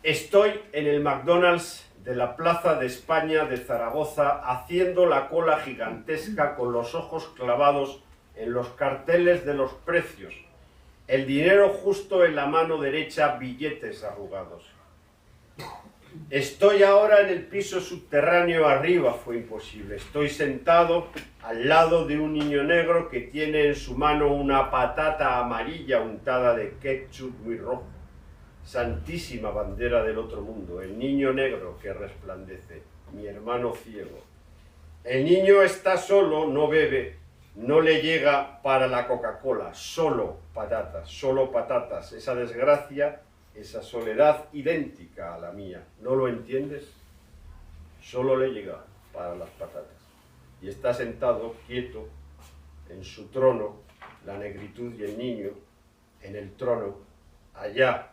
Estoy en el McDonald's de la Plaza de España de Zaragoza haciendo la cola gigantesca con los ojos clavados en los carteles de los precios, el dinero justo en la mano derecha, billetes arrugados. Estoy ahora en el piso subterráneo, arriba fue imposible. Estoy sentado al lado de un niño negro que tiene en su mano una patata amarilla untada de ketchup muy rojo. Santísima bandera del otro mundo, el niño negro que resplandece, mi hermano ciego. El niño está solo, no bebe, no le llega para la Coca-Cola, solo patatas, esa desgracia, esa soledad idéntica a la mía. ¿No lo entiendes? Solo le llega para las patatas. Y está sentado, quieto, en su trono, la negritud y el niño, en el trono, allá,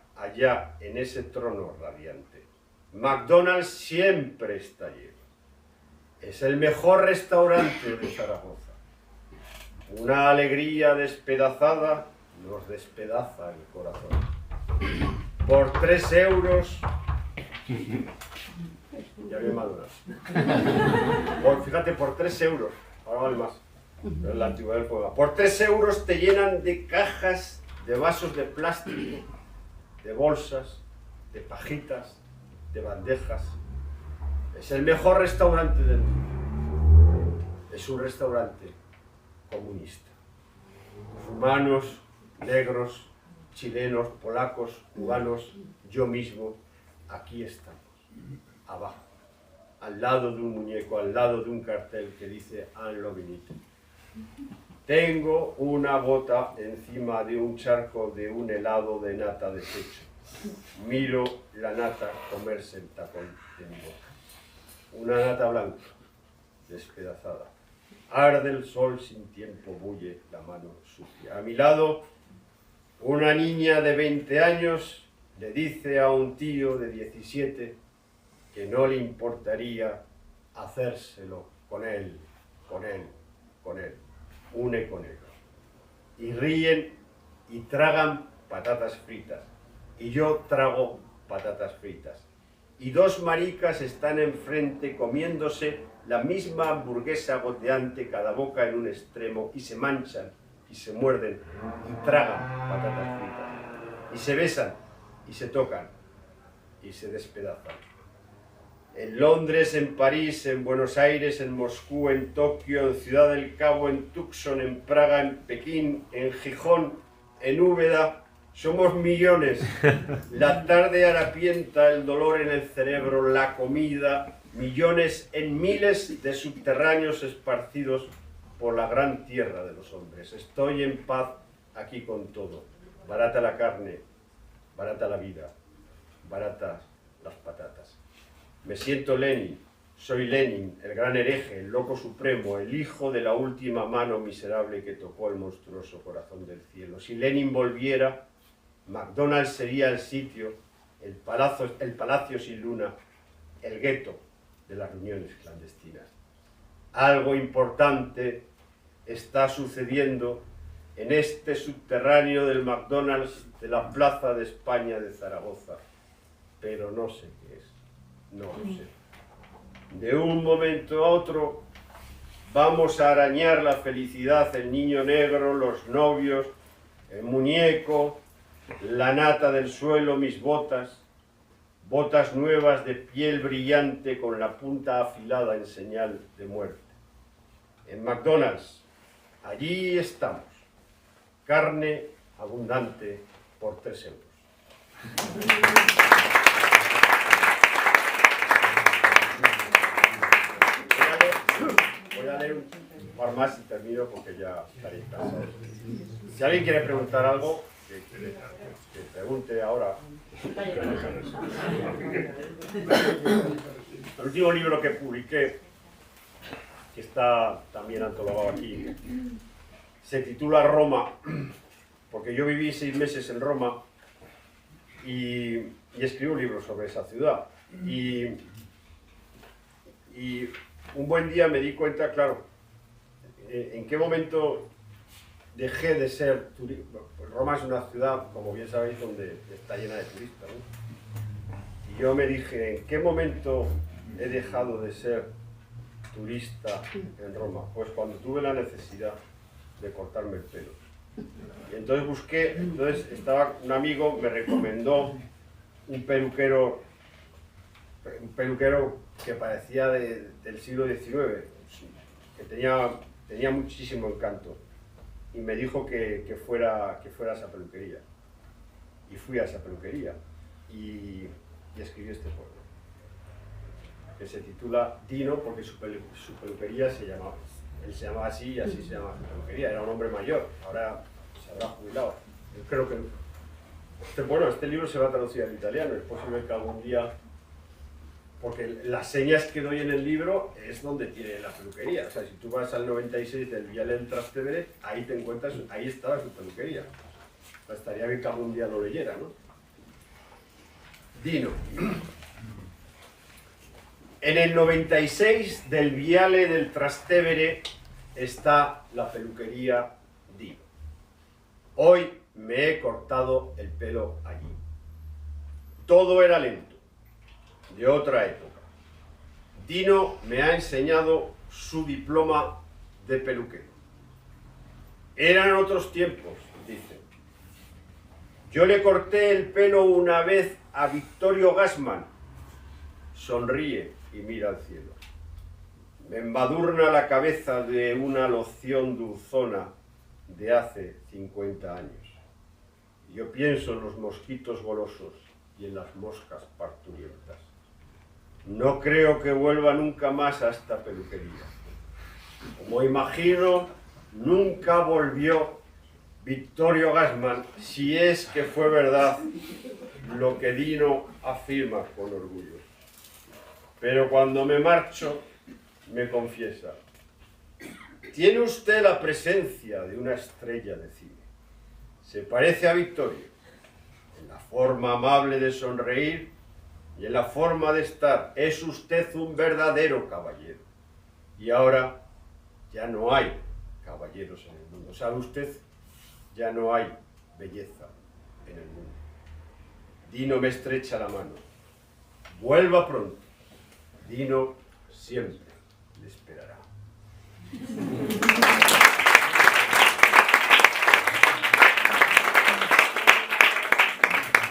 en ese trono radiante. McDonald's siempre está lleno. Es el mejor restaurante de Zaragoza. Una alegría despedazada nos despedaza el corazón. Por 3 euros... Ya bien maduras. Fíjate, por 3 euros. Ahora vale más. Pero es la antigüedad del poema. Por 3 euros te llenan de cajas, de vasos de plástico, de bolsas, de pajitas, de bandejas. Es el mejor restaurante del mundo. Es un restaurante comunista. Rumanos, negros, chilenos, polacos, cubanos, yo mismo, aquí estamos, abajo, al lado de un muñeco, al lado de un cartel que dice An lo vinito. Tengo una bota encima de un charco de un helado de nata de pecho. Miro la nata comerse el tacón de mi boca. Una nata blanca, despedazada. Arde el sol sin tiempo, bulle la mano sucia. A mi lado, una niña de 20 años le dice a un tío de 17 que no le importaría hacérselo con él, une con él. Y ríen y tragan patatas fritas. Y yo trago patatas fritas. Y dos maricas están enfrente comiéndose la misma hamburguesa goteante, cada boca en un extremo, y se manchan, y se muerden, y tragan patatas fritas. Y se besan, y se tocan, y se despedazan. En Londres, en París, en Buenos Aires, en Moscú, en Tokio, en Ciudad del Cabo, en Tucson, en Praga, en Pekín, en Gijón, en Úbeda, somos millones. La tarde harapienta, el dolor en el cerebro, la comida, millones en miles de subterráneos esparcidos por la gran tierra de los hombres. Estoy en paz aquí con todo. Barata la carne, barata la vida, baratas las patatas. Me siento Lenin, soy Lenin, el gran hereje, el loco supremo, el hijo de la última mano miserable que tocó el monstruoso corazón del cielo. Si Lenin volviera, McDonald's sería el sitio, el palacio sin luna, el gueto de las reuniones clandestinas. Algo importante está sucediendo en este subterráneo del McDonald's de la Plaza de España de Zaragoza, pero no sé qué es, no lo sé. De un momento a otro vamos a arañar la felicidad, el niño negro, los novios, el muñeco, la nata del suelo, mis botas, botas nuevas de piel brillante con la punta afilada en señal de muerte. En McDonald's, allí estamos, carne abundante por 3 euros. Voy a leer un par más y termino porque ya estaré cansado. Si alguien quiere preguntar algo, que pregunte ahora. El último libro que publiqué, que está también antologado aquí, se titula Roma, porque yo viví 6 meses en Roma y escribí un libro sobre esa ciudad. Y un buen día me di cuenta, claro, en qué momento dejé de ser turista. Pues Roma es una ciudad, como bien sabéis, donde está llena de turistas, ¿no? Y yo me dije, ¿en qué momento he dejado de ser turista en Roma? Pues cuando tuve la necesidad de cortarme el pelo. Y entonces busqué, estaba un amigo, me recomendó un peluquero que parecía del siglo XIX, que tenía muchísimo encanto. Y me dijo que fuera a esa peluquería. Y fui a esa peluquería y escribí este poema, que se titula Dino, porque su peluquería él se llamaba así y así se llama su peluquería. Era un hombre mayor, ahora se habrá jubilado. Yo creo que este libro se va a traducir al italiano. Es posible que algún día, porque las señas que doy en el libro es donde tiene la peluquería. O sea, si tú vas al 96 del Viale del Trastevere, ahí te encuentras, ahí estaba su peluquería. O sea, estaría bien que algún día lo leyera, ¿no? Dino. En el 96 del Viale del Trastevere está la peluquería Dino. Hoy me he cortado el pelo allí. Todo era lento, de otra época. Dino me ha enseñado su diploma de peluquero. Eran otros tiempos, dice. Yo le corté el pelo una vez a Vittorio Gassman. Sonríe y mira al cielo. Me embadurna la cabeza de una loción dulzona de hace 50 años. Yo pienso en los mosquitos golosos y en las moscas parturientas. No creo que vuelva nunca más a esta peluquería. Como imagino, nunca volvió Vittorio Gassman, si es que fue verdad lo que Dino afirma con orgullo. Pero cuando me marcho, me confiesa: tiene usted la presencia de una estrella de cine. Se parece a Vittorio, en la forma amable de sonreír y en la forma de estar. Es usted un verdadero caballero. Y ahora ya no hay caballeros en el mundo. ¿Sabe usted? Ya no hay belleza en el mundo. Dino me estrecha la mano. Vuelva pronto. Dino siempre le esperará.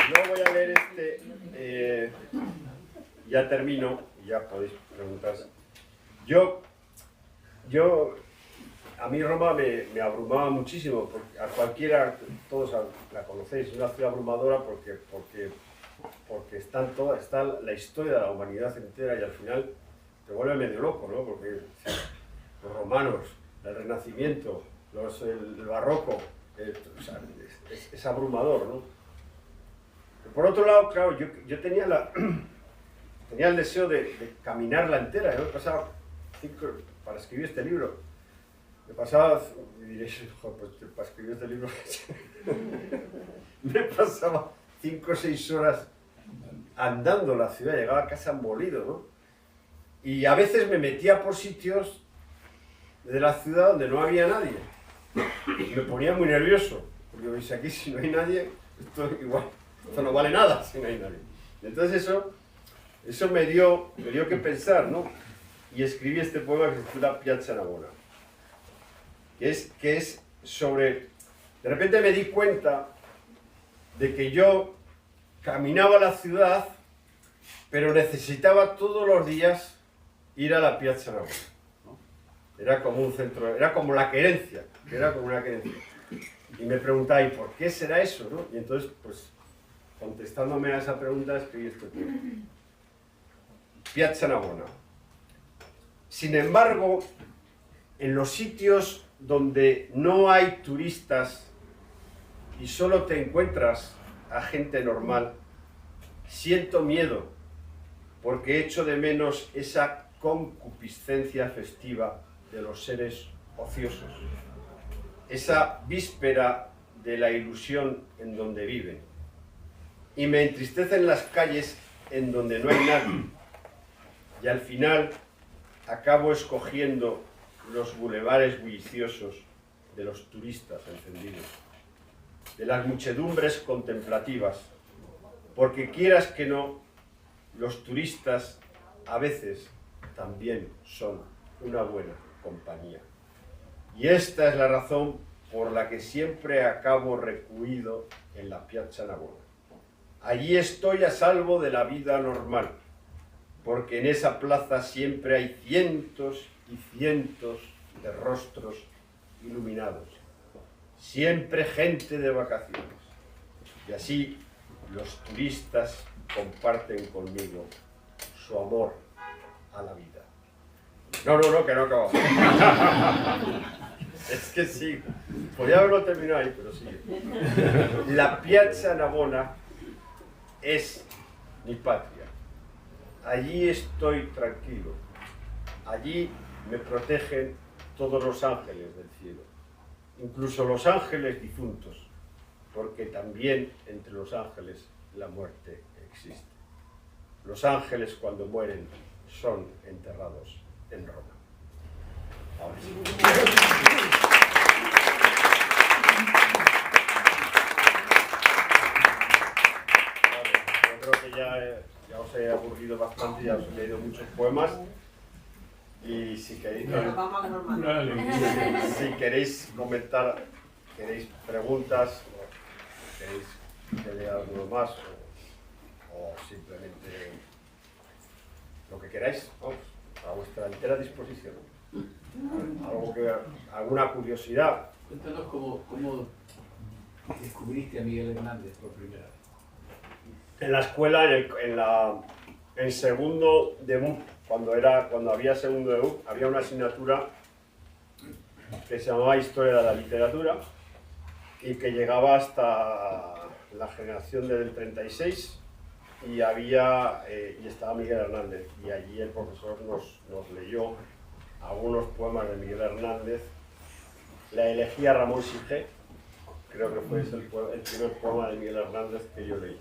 Yo voy a leer ya termino, ya podéis preguntar. A mí Roma me abrumaba muchísimo, porque a cualquiera, todos la conocéis, es una ciudad abrumadora porque está la historia de la humanidad entera y al final te vuelve medio loco, ¿no? Porque los romanos, el Renacimiento, el Barroco, es abrumador, ¿no? Por otro lado, claro, yo tenía el deseo de caminarla entera. Yo me pasaba para escribir este libro. Me pasaba, y diréis, pues para escribir este libro, me pasaba 5 o 6 horas andando la ciudad, llegaba a casa molido, ¿no? Y a veces me metía por sitios de la ciudad donde no había nadie. Y me ponía muy nervioso, porque yo decía, aquí si no hay nadie, esto no vale nada si no hay nadie. Entonces eso me dio que pensar, ¿no? Y escribí este poema que se titula Piazza Navona, que es sobre... De repente me di cuenta de que yo caminaba la ciudad, pero necesitaba todos los días ir a la Piazza Navona, ¿no? Era como un centro, era como la querencia, era como una querencia. Y me preguntaba, ¿y por qué será eso, no? Y entonces, pues, contestándome a esa pregunta, escribí este poema. Piazza Navona. Sin embargo, en los sitios donde no hay turistas y solo te encuentras a gente normal, siento miedo porque echo de menos esa concupiscencia festiva de los seres ociosos, esa víspera de la ilusión en donde viven. Y me entristecen las calles en donde no hay nadie. Y al final acabo escogiendo los bulevares bulliciosos de los turistas encendidos, de las muchedumbres contemplativas, porque quieras que no, los turistas a veces también son una buena compañía. Y esta es la razón por la que siempre acabo recluido en la Piazza Navona. Allí estoy a salvo de la vida normal, porque en esa plaza siempre hay cientos y cientos de rostros iluminados, siempre gente de vacaciones. Y así los turistas comparten conmigo su amor a la vida. No, que no acabamos. Es que sí, podía haberlo terminado ahí, pero sigue. La Piazza Navona es mi patria. Allí estoy tranquilo. Allí me protegen todos los ángeles del cielo, incluso los ángeles difuntos, porque también entre los ángeles la muerte existe. Los ángeles cuando mueren son enterrados en Roma. Ahora sí. Yo creo que ya os he aburrido bastante, ya os he leído muchos poemas. Y si queréis comentar, queréis preguntas, o queréis que lea alguno más, o simplemente lo que queráis, vamos, a vuestra entera disposición. Alguna curiosidad. Cuéntanos cómo descubriste a Miguel Hernández por primera vez. En la escuela, en segundo de MUP, cuando había segundo de MUP, había una asignatura que se llamaba Historia de la Literatura y que llegaba hasta la generación del 36 y estaba Miguel Hernández, y allí el profesor nos leyó algunos poemas de Miguel Hernández. La elegía Ramón Sige, creo que fue el primer poema de Miguel Hernández que yo leí.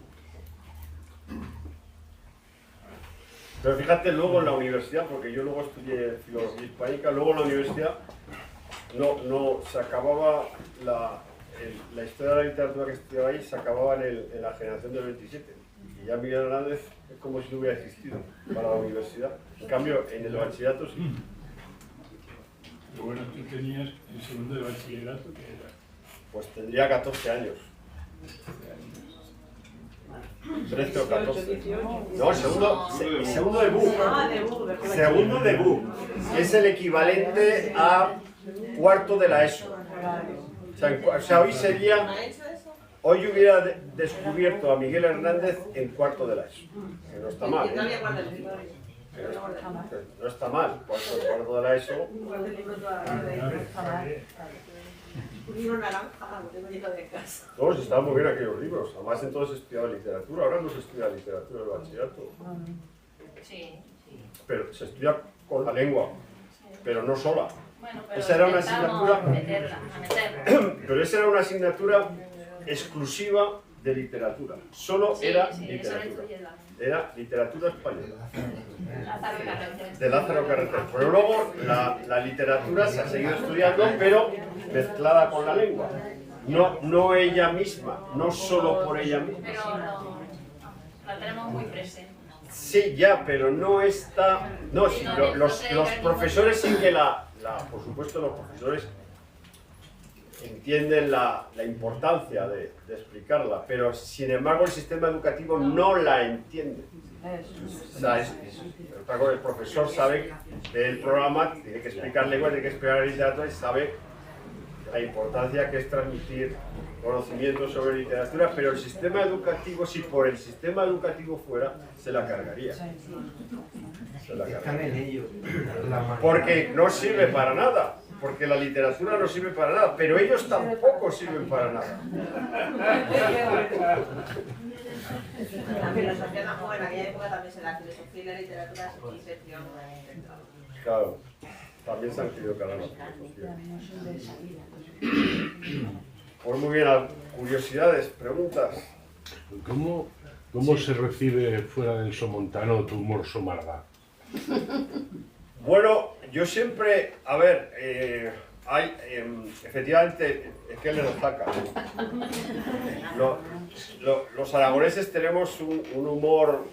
Pero fíjate, luego en la universidad, porque yo luego estudié filología hispánica, luego en la universidad no se acababa la historia de la literatura que estudiaba ahí se acababa en la generación del 27. Y ya Miguel Hernández es como si no hubiera existido para la universidad. En cambio, en el bachillerato sí. Bueno, tú tenías el segundo de bachillerato, que era Pues tendría 14 años. 13 o 14. No, segundo de BU. Ah, de Google. Segundo de BU. Es el equivalente a cuarto de la ESO. O sea, hoy sería... ¿No ha hecho eso? Hoy hubiera descubierto a Miguel Hernández en cuarto de la ESO. Que no está mal, No ¿eh? había guardado el libro. No está mal. Cuarto de la ESO. Un libro naranja, lo tengo lleno de casa. Todos estaban muy bien aquellos libros. Además, entonces estudiaba literatura. Ahora no se estudia literatura en el bachillerato. Sí, sí. Pero se estudia con la lengua. Pero no sola. Bueno, pero Esa era una intentamos asignatura- meterla. Pero esa era una asignatura exclusiva de literatura. Solo Sí, era sí, eso lo literatura. estudié la- Era literatura española. Lázaro Carreter. De Lázaro Carreter. Pero luego la literatura se ha seguido estudiando, pero mezclada con la lengua. No ella misma, no solo por ella misma. Pero la tenemos muy presente. Sí, ya, pero no está... No, sí, los profesores sí que por supuesto, los profesores entienden la importancia de explicarla, pero sin embargo el sistema educativo no la entiende. O sea, el profesor sabe del programa, tiene que explicar lengua, tiene que explicar literatura y sabe la importancia que es transmitir conocimientos sobre literatura, pero el sistema educativo, si por el sistema educativo fuera, se la cargaría. Se la Están cargaría. en ello. Porque no sirve para nada, porque la literatura no sirve para nada, pero ellos tampoco sirven para nada. La filosofía tampoco en aquella época también se la filosofía y la literatura es concepción. Claro, también se han querido cargar la filosofía. Pues muy bien, curiosidades, preguntas. ¿Cómo se recibe fuera del somontano tu humor somarga? Bueno, yo siempre, a ver, hay, efectivamente, es que le destaca. Los aragoneses tenemos un humor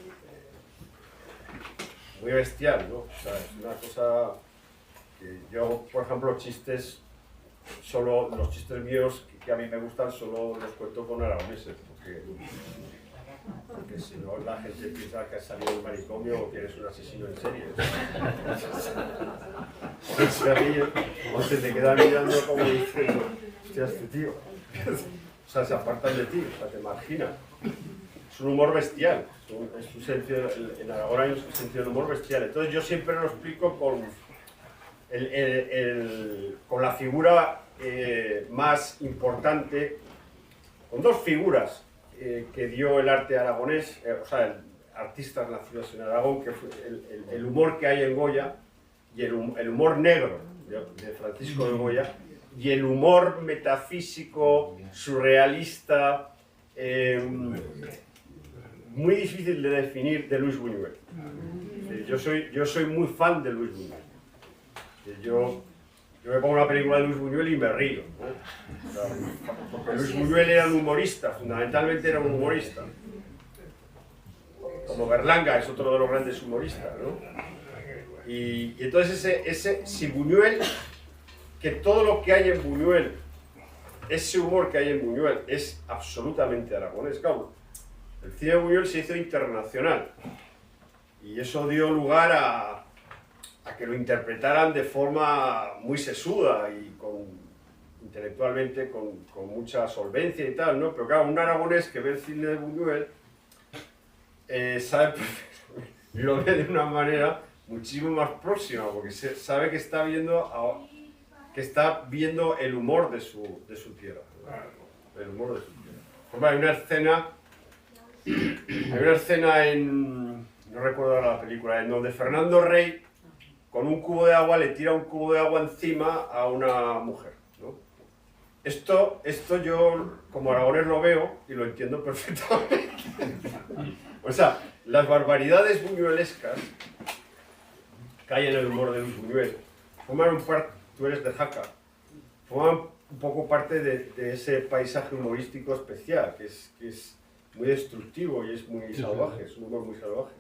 muy bestial, ¿no? O sea, es una cosa que yo, por ejemplo, chistes, solo los chistes míos que a mí me gustan, solo los cuento con aragoneses, porque si no la gente piensa que has salido del manicomio o que eres un asesino en serie. Se ríen o se te quedan mirando como diciendo, hostia, este tío. O sea, se apartan de ti, o sea, te marginan. Es un humor bestial, es un sentido, en Aragón hay un sentido de humor bestial. Entonces yo siempre lo explico con la figura más importante, con dos figuras que dio el arte aragonés, o sea, artistas nacidos en Aragón, que fue el humor que hay en Goya, y el humor negro de Francisco de Goya, y el humor metafísico, surrealista, muy difícil de definir, de Luis Buñuel. Yo soy muy fan de Luis Buñuel. Yo me pongo una película de Luis Buñuel y me río, ¿no? O sea, porque Luis Buñuel era un humorista, fundamentalmente era un humorista. Como Berlanga es otro de los grandes humoristas, ¿no? Y entonces si Buñuel, que todo lo que hay en Buñuel, ese humor que hay en Buñuel es absolutamente aragonés. Claro, el cine de Buñuel se hizo internacional y eso dio lugar a que lo interpretaran de forma muy sesuda y intelectualmente con mucha solvencia y tal, ¿no? Pero claro, un aragonés que ve el cine de Buñuel sabe, lo ve de una manera muchísimo más próxima, porque sabe que está viendo el humor de su tierra, ¿no? El humor de su tierra. Pues hay una escena no recuerdo ahora la película, en donde Fernando Rey con un cubo de agua le tira un cubo de agua encima a una mujer, ¿no? Esto yo como aragonés lo veo y lo entiendo perfectamente. O sea, las barbaridades buñuelescas que hay en el humor de Luis Buñuel forman tú eres de Jaca, forman un poco parte de ese paisaje humorístico especial, que es muy destructivo y es muy salvaje, es un humor muy salvaje.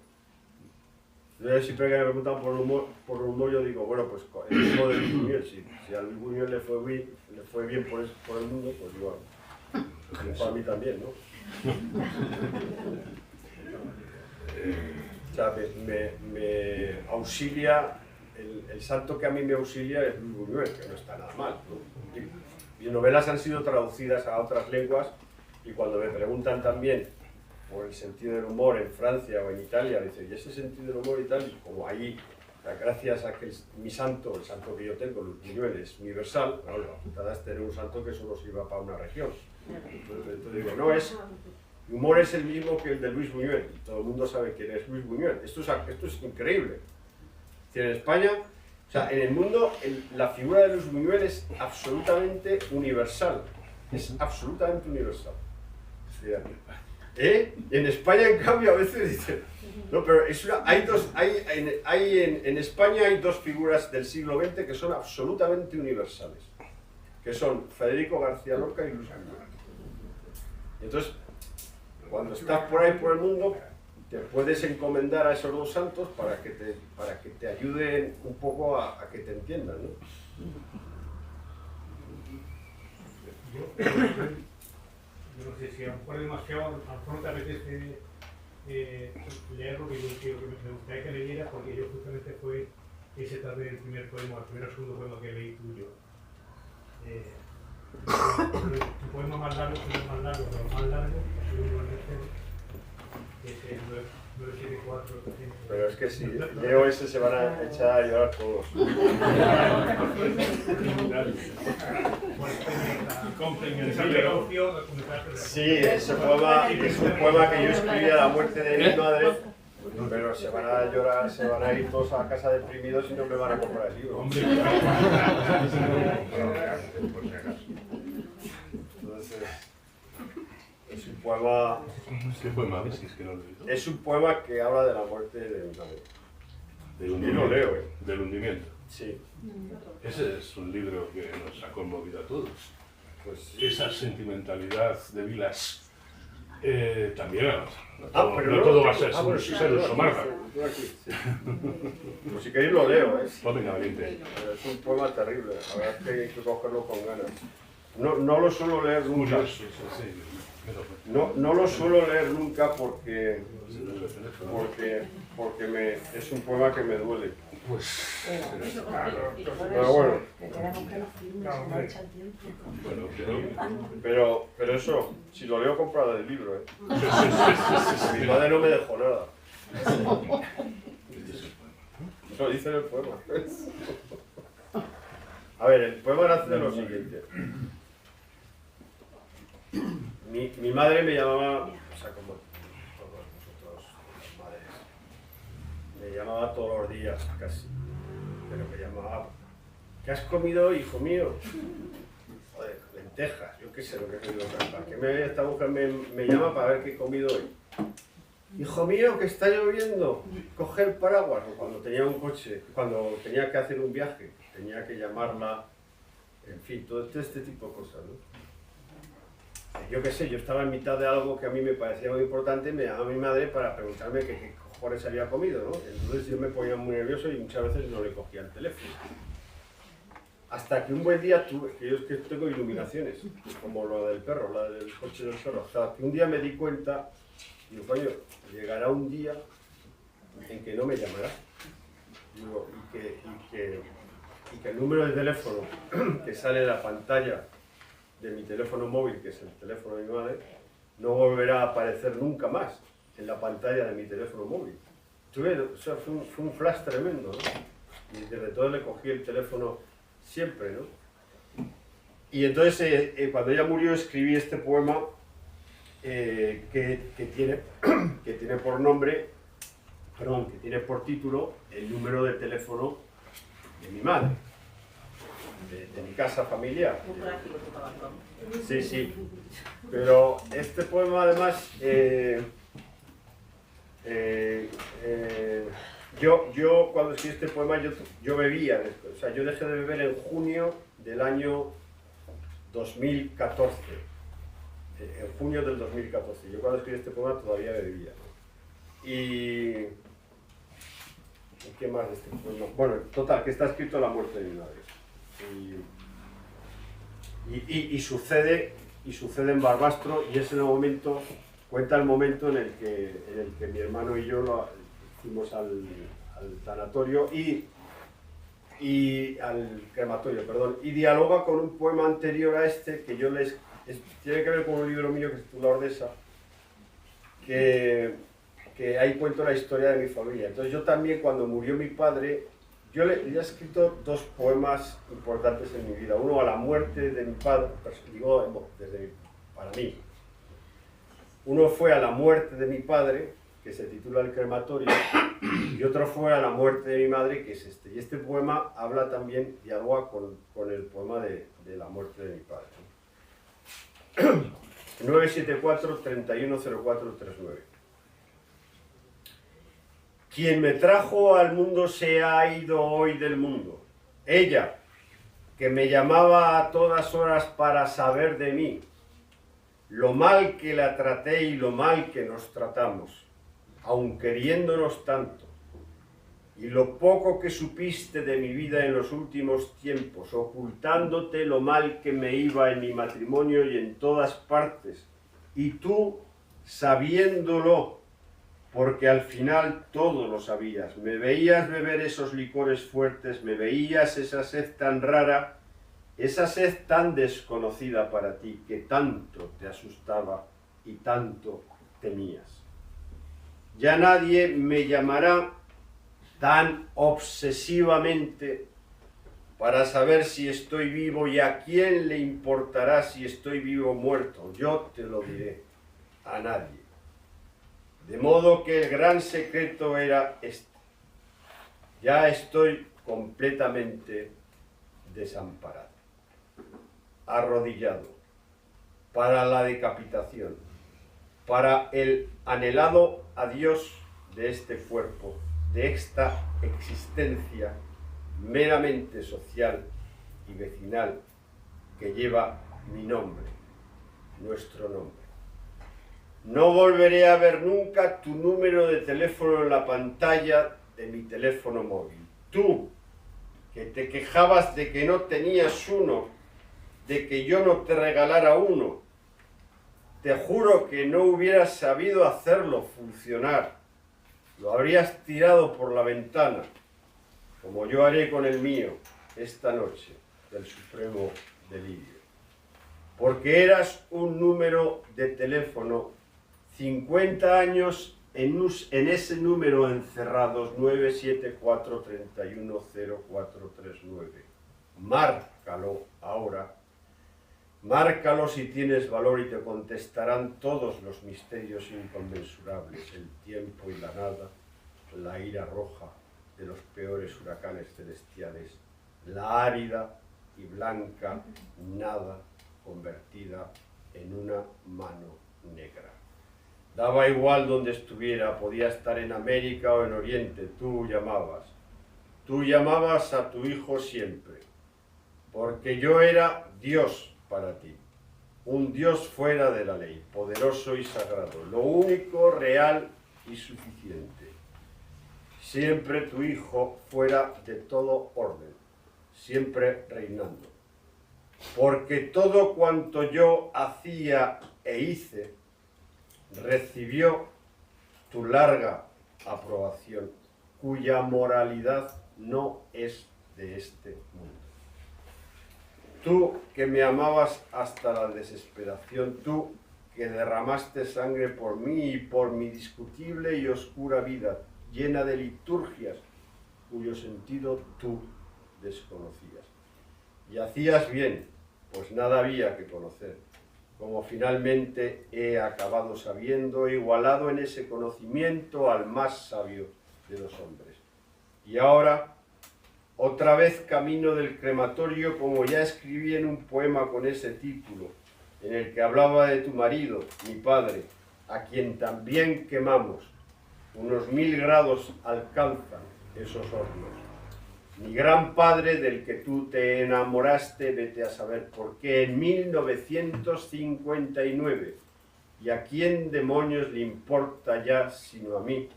Yo siempre que me preguntan por el humor yo digo, bueno, pues el humor de Luis Buñuel, si a Luis Buñuel le fue bien por el mundo, pues igual, para mí también, ¿no? O sea, me auxilia, el santo que a mí me auxilia es Luis Buñuel, que no está nada mal, ¿no? Mis novelas han sido traducidas a otras lenguas y cuando me preguntan también por el sentido del humor en Francia o en Italia, dicen, ¿y ese sentido del humor y tal? Y como ahí, o sea, gracias a que mi santo, el santo que yo tengo, Luis Buñuel, es universal, claro, la putada es tener un santo que solo sirva para una región. Entonces digo, no, el humor es el mismo que el de Luis Buñuel, y todo el mundo sabe quién es Luis Buñuel. Esto es increíble. Es decir, en España, o sea, en el mundo, la figura de Luis Buñuel es absolutamente universal. Es absolutamente universal. En España, en cambio, a veces dicen... No, pero en España hay dos figuras del siglo XX que son absolutamente universales, que son Federico García Lorca y Luis Buñuel. Y entonces, cuando estás por ahí por el mundo, te puedes encomendar a esos dos santos para que te ayuden un poco a que te entiendan, ¿no? Yo no sé si a lo mejor es demasiado, a lo mejor no te apetece leerlo, que me gustaría que leyeras, porque yo justamente fue ese también el primer poema, el primer o segundo poema que leí tuyo. Tu poema más largo, pero más largo, es el 974. Pero es que si leo ese se van a echar a llorar todos. Sí, ese poema es un poema que yo escribí a la muerte de mi madre, pero se van a llorar, se van a ir todos a casa deprimidos y no me van a comprar el libro. Entonces, es un poema... ¿Qué poema ves? Es que no lo he visto. Es un poema que habla de la muerte de mi madre. Del Y hundimiento. lo leo, Del hundimiento. Sí. Ese es un libro que nos ha conmovido a todos. Pues, Esa sentimentalidad de Vilas también. pero No todo va a ser Uso Marga. Pues si queréis lo leo, No, venga, valiente. Es un poema terrible, la verdad es que hay que cogerlo con ganas. No lo suelo leer nunca. Curioso, sí. No lo suelo leer nunca porque es un poema que me duele. Pues, Pero bueno, bueno, pero eso, si lo leo comprado del libro, mi madre no me dejó nada. Eso dice en el poema. A ver, el poema nace de lo siguiente. Mi madre me llamaba, o sea, como todos nosotros, las madres, me llamaba todos los días casi, pero me llamaba, ¿qué has comido, hijo mío? Joder, lentejas, yo qué sé lo que he comido. ¿Para qué esta mujer me llama para ver qué he comido hoy? Hijo mío, que está lloviendo, coge el paraguas. O cuando tenía un coche, cuando tenía que hacer un viaje, tenía que llamarla, en fin, todo este tipo de cosas, ¿no? Yo qué sé, yo estaba en mitad de algo que a mí me parecía muy importante, me llamaba mi madre para preguntarme qué cojones había comido, ¿no? Entonces yo me ponía muy nervioso y muchas veces no le cogía el teléfono. Hasta que un buen día tuve, que yo es que tengo iluminaciones, como la del perro, la del coche del perro, hasta que un día me di cuenta, digo, coño, llegará un día en que no me llamará. Digo, y que el número de teléfono que sale en la pantalla de mi teléfono móvil, que es el teléfono de mi madre, no volverá a aparecer nunca más en la pantalla de mi teléfono móvil. O sea, fue un flash tremendo, ¿no? Y desde todo le cogí el teléfono siempre, ¿no? Y entonces, cuando ella murió, escribí este poema que tiene por nombre, perdón, que tiene por título el número de teléfono de mi madre. De mi casa familiar. Sí, sí. Pero este poema además, yo cuando escribí este poema yo bebía, o sea, yo dejé de beber en junio del año 2014, en junio del 2014. Yo cuando escribí este poema todavía vivía. ¿Y qué más de este poema? Bueno, total, que está escrito a la muerte de mi madre. Y sucede en Barbastro, y es el momento, cuenta el momento en el que mi hermano y yo fuimos al tanatorio y al crematorio, perdón, y dialoga con un poema anterior a este que yo tiene que ver con un libro mío que se titula Ordesa, que ahí cuento la historia de mi familia. Entonces yo también, cuando murió mi padre, yo le he escrito dos poemas importantes en mi vida. Uno a la muerte de mi padre, digo para mí. Uno fue a la muerte de mi padre, que se titula El crematorio, y otro fue a la muerte de mi madre, que es este. Y este poema habla también, dialoga con el poema de la muerte de mi padre. 974-310439. Quien me trajo al mundo se ha ido hoy del mundo. Ella, que me llamaba a todas horas para saber de mí, lo mal que la traté y lo mal que nos tratamos, aun queriéndonos tanto, y lo poco que supiste de mi vida en los últimos tiempos, ocultándote lo mal que me iba en mi matrimonio y en todas partes, y tú sabiéndolo, porque al final todo lo sabías. Me veías beber esos licores fuertes, me veías esa sed tan rara, esa sed tan desconocida para ti, que tanto te asustaba y tanto temías. Ya nadie me llamará tan obsesivamente para saber si estoy vivo, y a quién le importará si estoy vivo o muerto. Yo te lo diré, a nadie. De modo que el gran secreto era este. Ya estoy completamente desamparado, arrodillado, para la decapitación, para el anhelado adiós de este cuerpo, de esta existencia meramente social y vecinal que lleva mi nombre, nuestro nombre. No volveré a ver nunca tu número de teléfono en la pantalla de mi teléfono móvil. Tú, que te quejabas de que no tenías uno, de que yo no te regalara uno, te juro que no hubieras sabido hacerlo funcionar. Lo habrías tirado por la ventana, como yo haré con el mío esta noche del supremo delirio. Porque eras un número de teléfono, 50 años en ese número encerrados, 974-310439. Márcalo ahora. Márcalo si tienes valor y te contestarán todos los misterios inconmensurables, el tiempo y la nada, la ira roja de los peores huracanes celestiales, la árida y blanca nada convertida en una mano negra. Daba igual donde estuviera, podía estar en América o en Oriente, tú llamabas a tu hijo siempre, porque yo era Dios para ti, un Dios fuera de la ley, poderoso y sagrado, lo único real y suficiente. Siempre tu hijo fuera de todo orden, siempre reinando. Porque todo cuanto yo hacía e hice recibió tu larga aprobación, cuya moralidad no es de este mundo. Tú que me amabas hasta la desesperación, tú que derramaste sangre por mí y por mi discutible y oscura vida, llena de liturgias, cuyo sentido tú desconocías. Y hacías bien, pues nada había que conocer, como finalmente he acabado sabiendo, igualado en ese conocimiento al más sabio de los hombres. Y ahora, otra vez camino del crematorio, como ya escribí en un poema con ese título, en el que hablaba de tu marido, mi padre, a quien también quemamos. Unos 1000 grados alcanzan esos hornos. mi gran padre del que tú te enamoraste, vete a saber por qué, en 1959. ¿Y a quién demonios le importa ya sino a mí,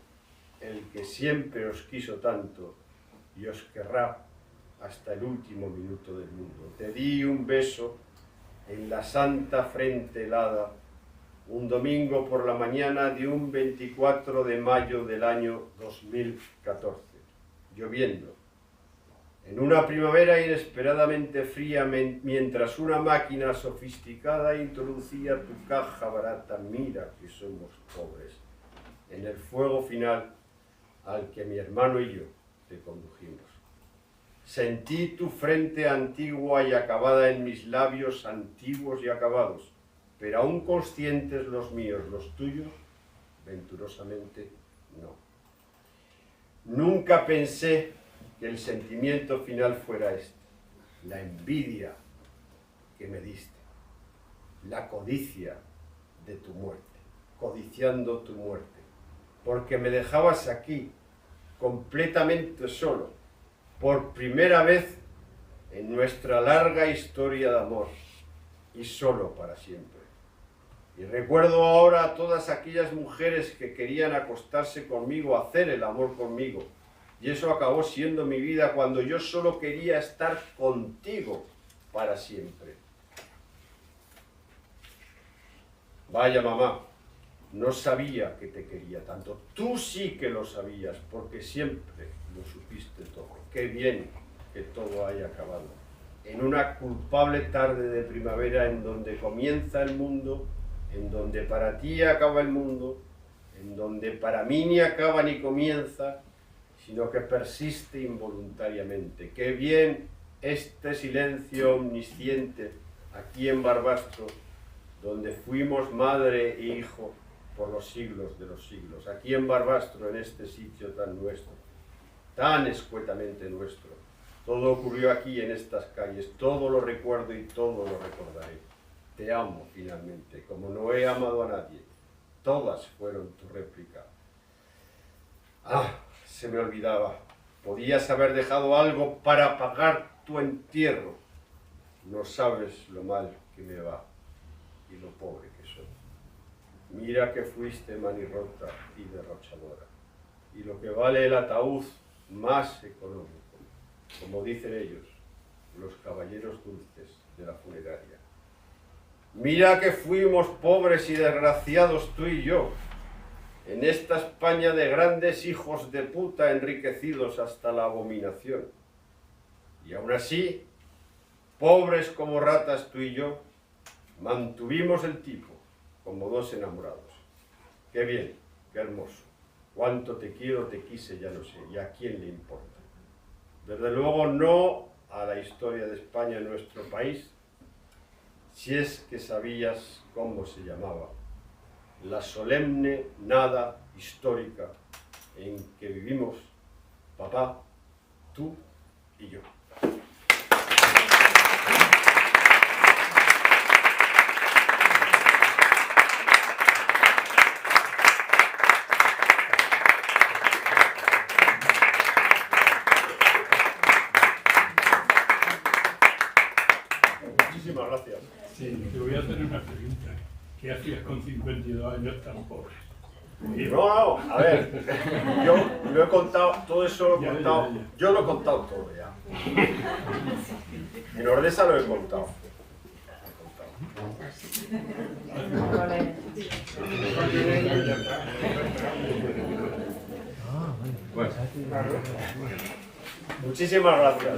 el que siempre os quiso tanto y os querrá hasta el último minuto del mundo? Te di un beso en la santa frente helada, un domingo por la mañana de un 24 de mayo del año 2014, lloviendo, en una primavera inesperadamente fría, mientras una máquina sofisticada introducía tu caja barata, mira que somos pobres, en el fuego final al que mi hermano y yo te condujimos. Sentí tu frente antigua y acabada en mis labios antiguos y acabados, pero aún conscientes los míos, los tuyos, venturosamente no. Nunca pensé que el sentimiento final fuera este, la envidia que me diste, la codicia de tu muerte, codiciando tu muerte, porque me dejabas aquí, completamente solo, por primera vez en nuestra larga historia de amor, y solo para siempre. Y recuerdo ahora a todas aquellas mujeres que querían acostarse conmigo, hacer el amor conmigo, y eso acabó siendo mi vida cuando yo solo quería estar contigo para siempre. Vaya mamá, no sabía que te quería tanto. Tú sí que lo sabías, porque siempre lo supiste todo. Qué bien que todo haya acabado. En una culpable tarde de primavera en donde comienza el mundo, en donde para ti acaba el mundo, en donde para mí ni acaba ni comienza, sino que persiste involuntariamente. Qué bien este silencio omnisciente aquí en Barbastro, donde fuimos madre e hijo por los siglos de los siglos. Aquí en Barbastro, en este sitio tan nuestro, tan escuetamente nuestro. Todo ocurrió aquí en estas calles, todo lo recuerdo y todo lo recordaré. Te amo finalmente, como no he amado a nadie. Todas fueron tu réplica. Ah, se me olvidaba. Podías haber dejado algo para pagar tu entierro. No sabes lo mal que me va y lo pobre que soy. Mira que fuiste manirrota y derrochadora. Y lo que vale el ataúd más económico, como dicen ellos, los caballeros dulces de la funeraria. Mira que fuimos pobres y desgraciados tú y yo, en esta España de grandes hijos de puta enriquecidos hasta la abominación. Y aún así, pobres como ratas tú y yo, mantuvimos el tipo como dos enamorados. Qué bien, qué hermoso. Cuánto te quiero, te quise, ya no sé. ¿Y a quién le importa? Desde luego no a la historia de España, nuestro país, si es que sabías cómo se llamaba, la solemne nada histórica en que vivimos, papá, tú y yo. Muchísimas gracias. Sí, te voy a hacer una pregunta. ¿Qué hacías con 52 años tan pobres? No, a ver, yo lo he contado, todo eso lo he contado, yo lo he contado todo ya. En Ordesa lo he contado. Muchísimas gracias.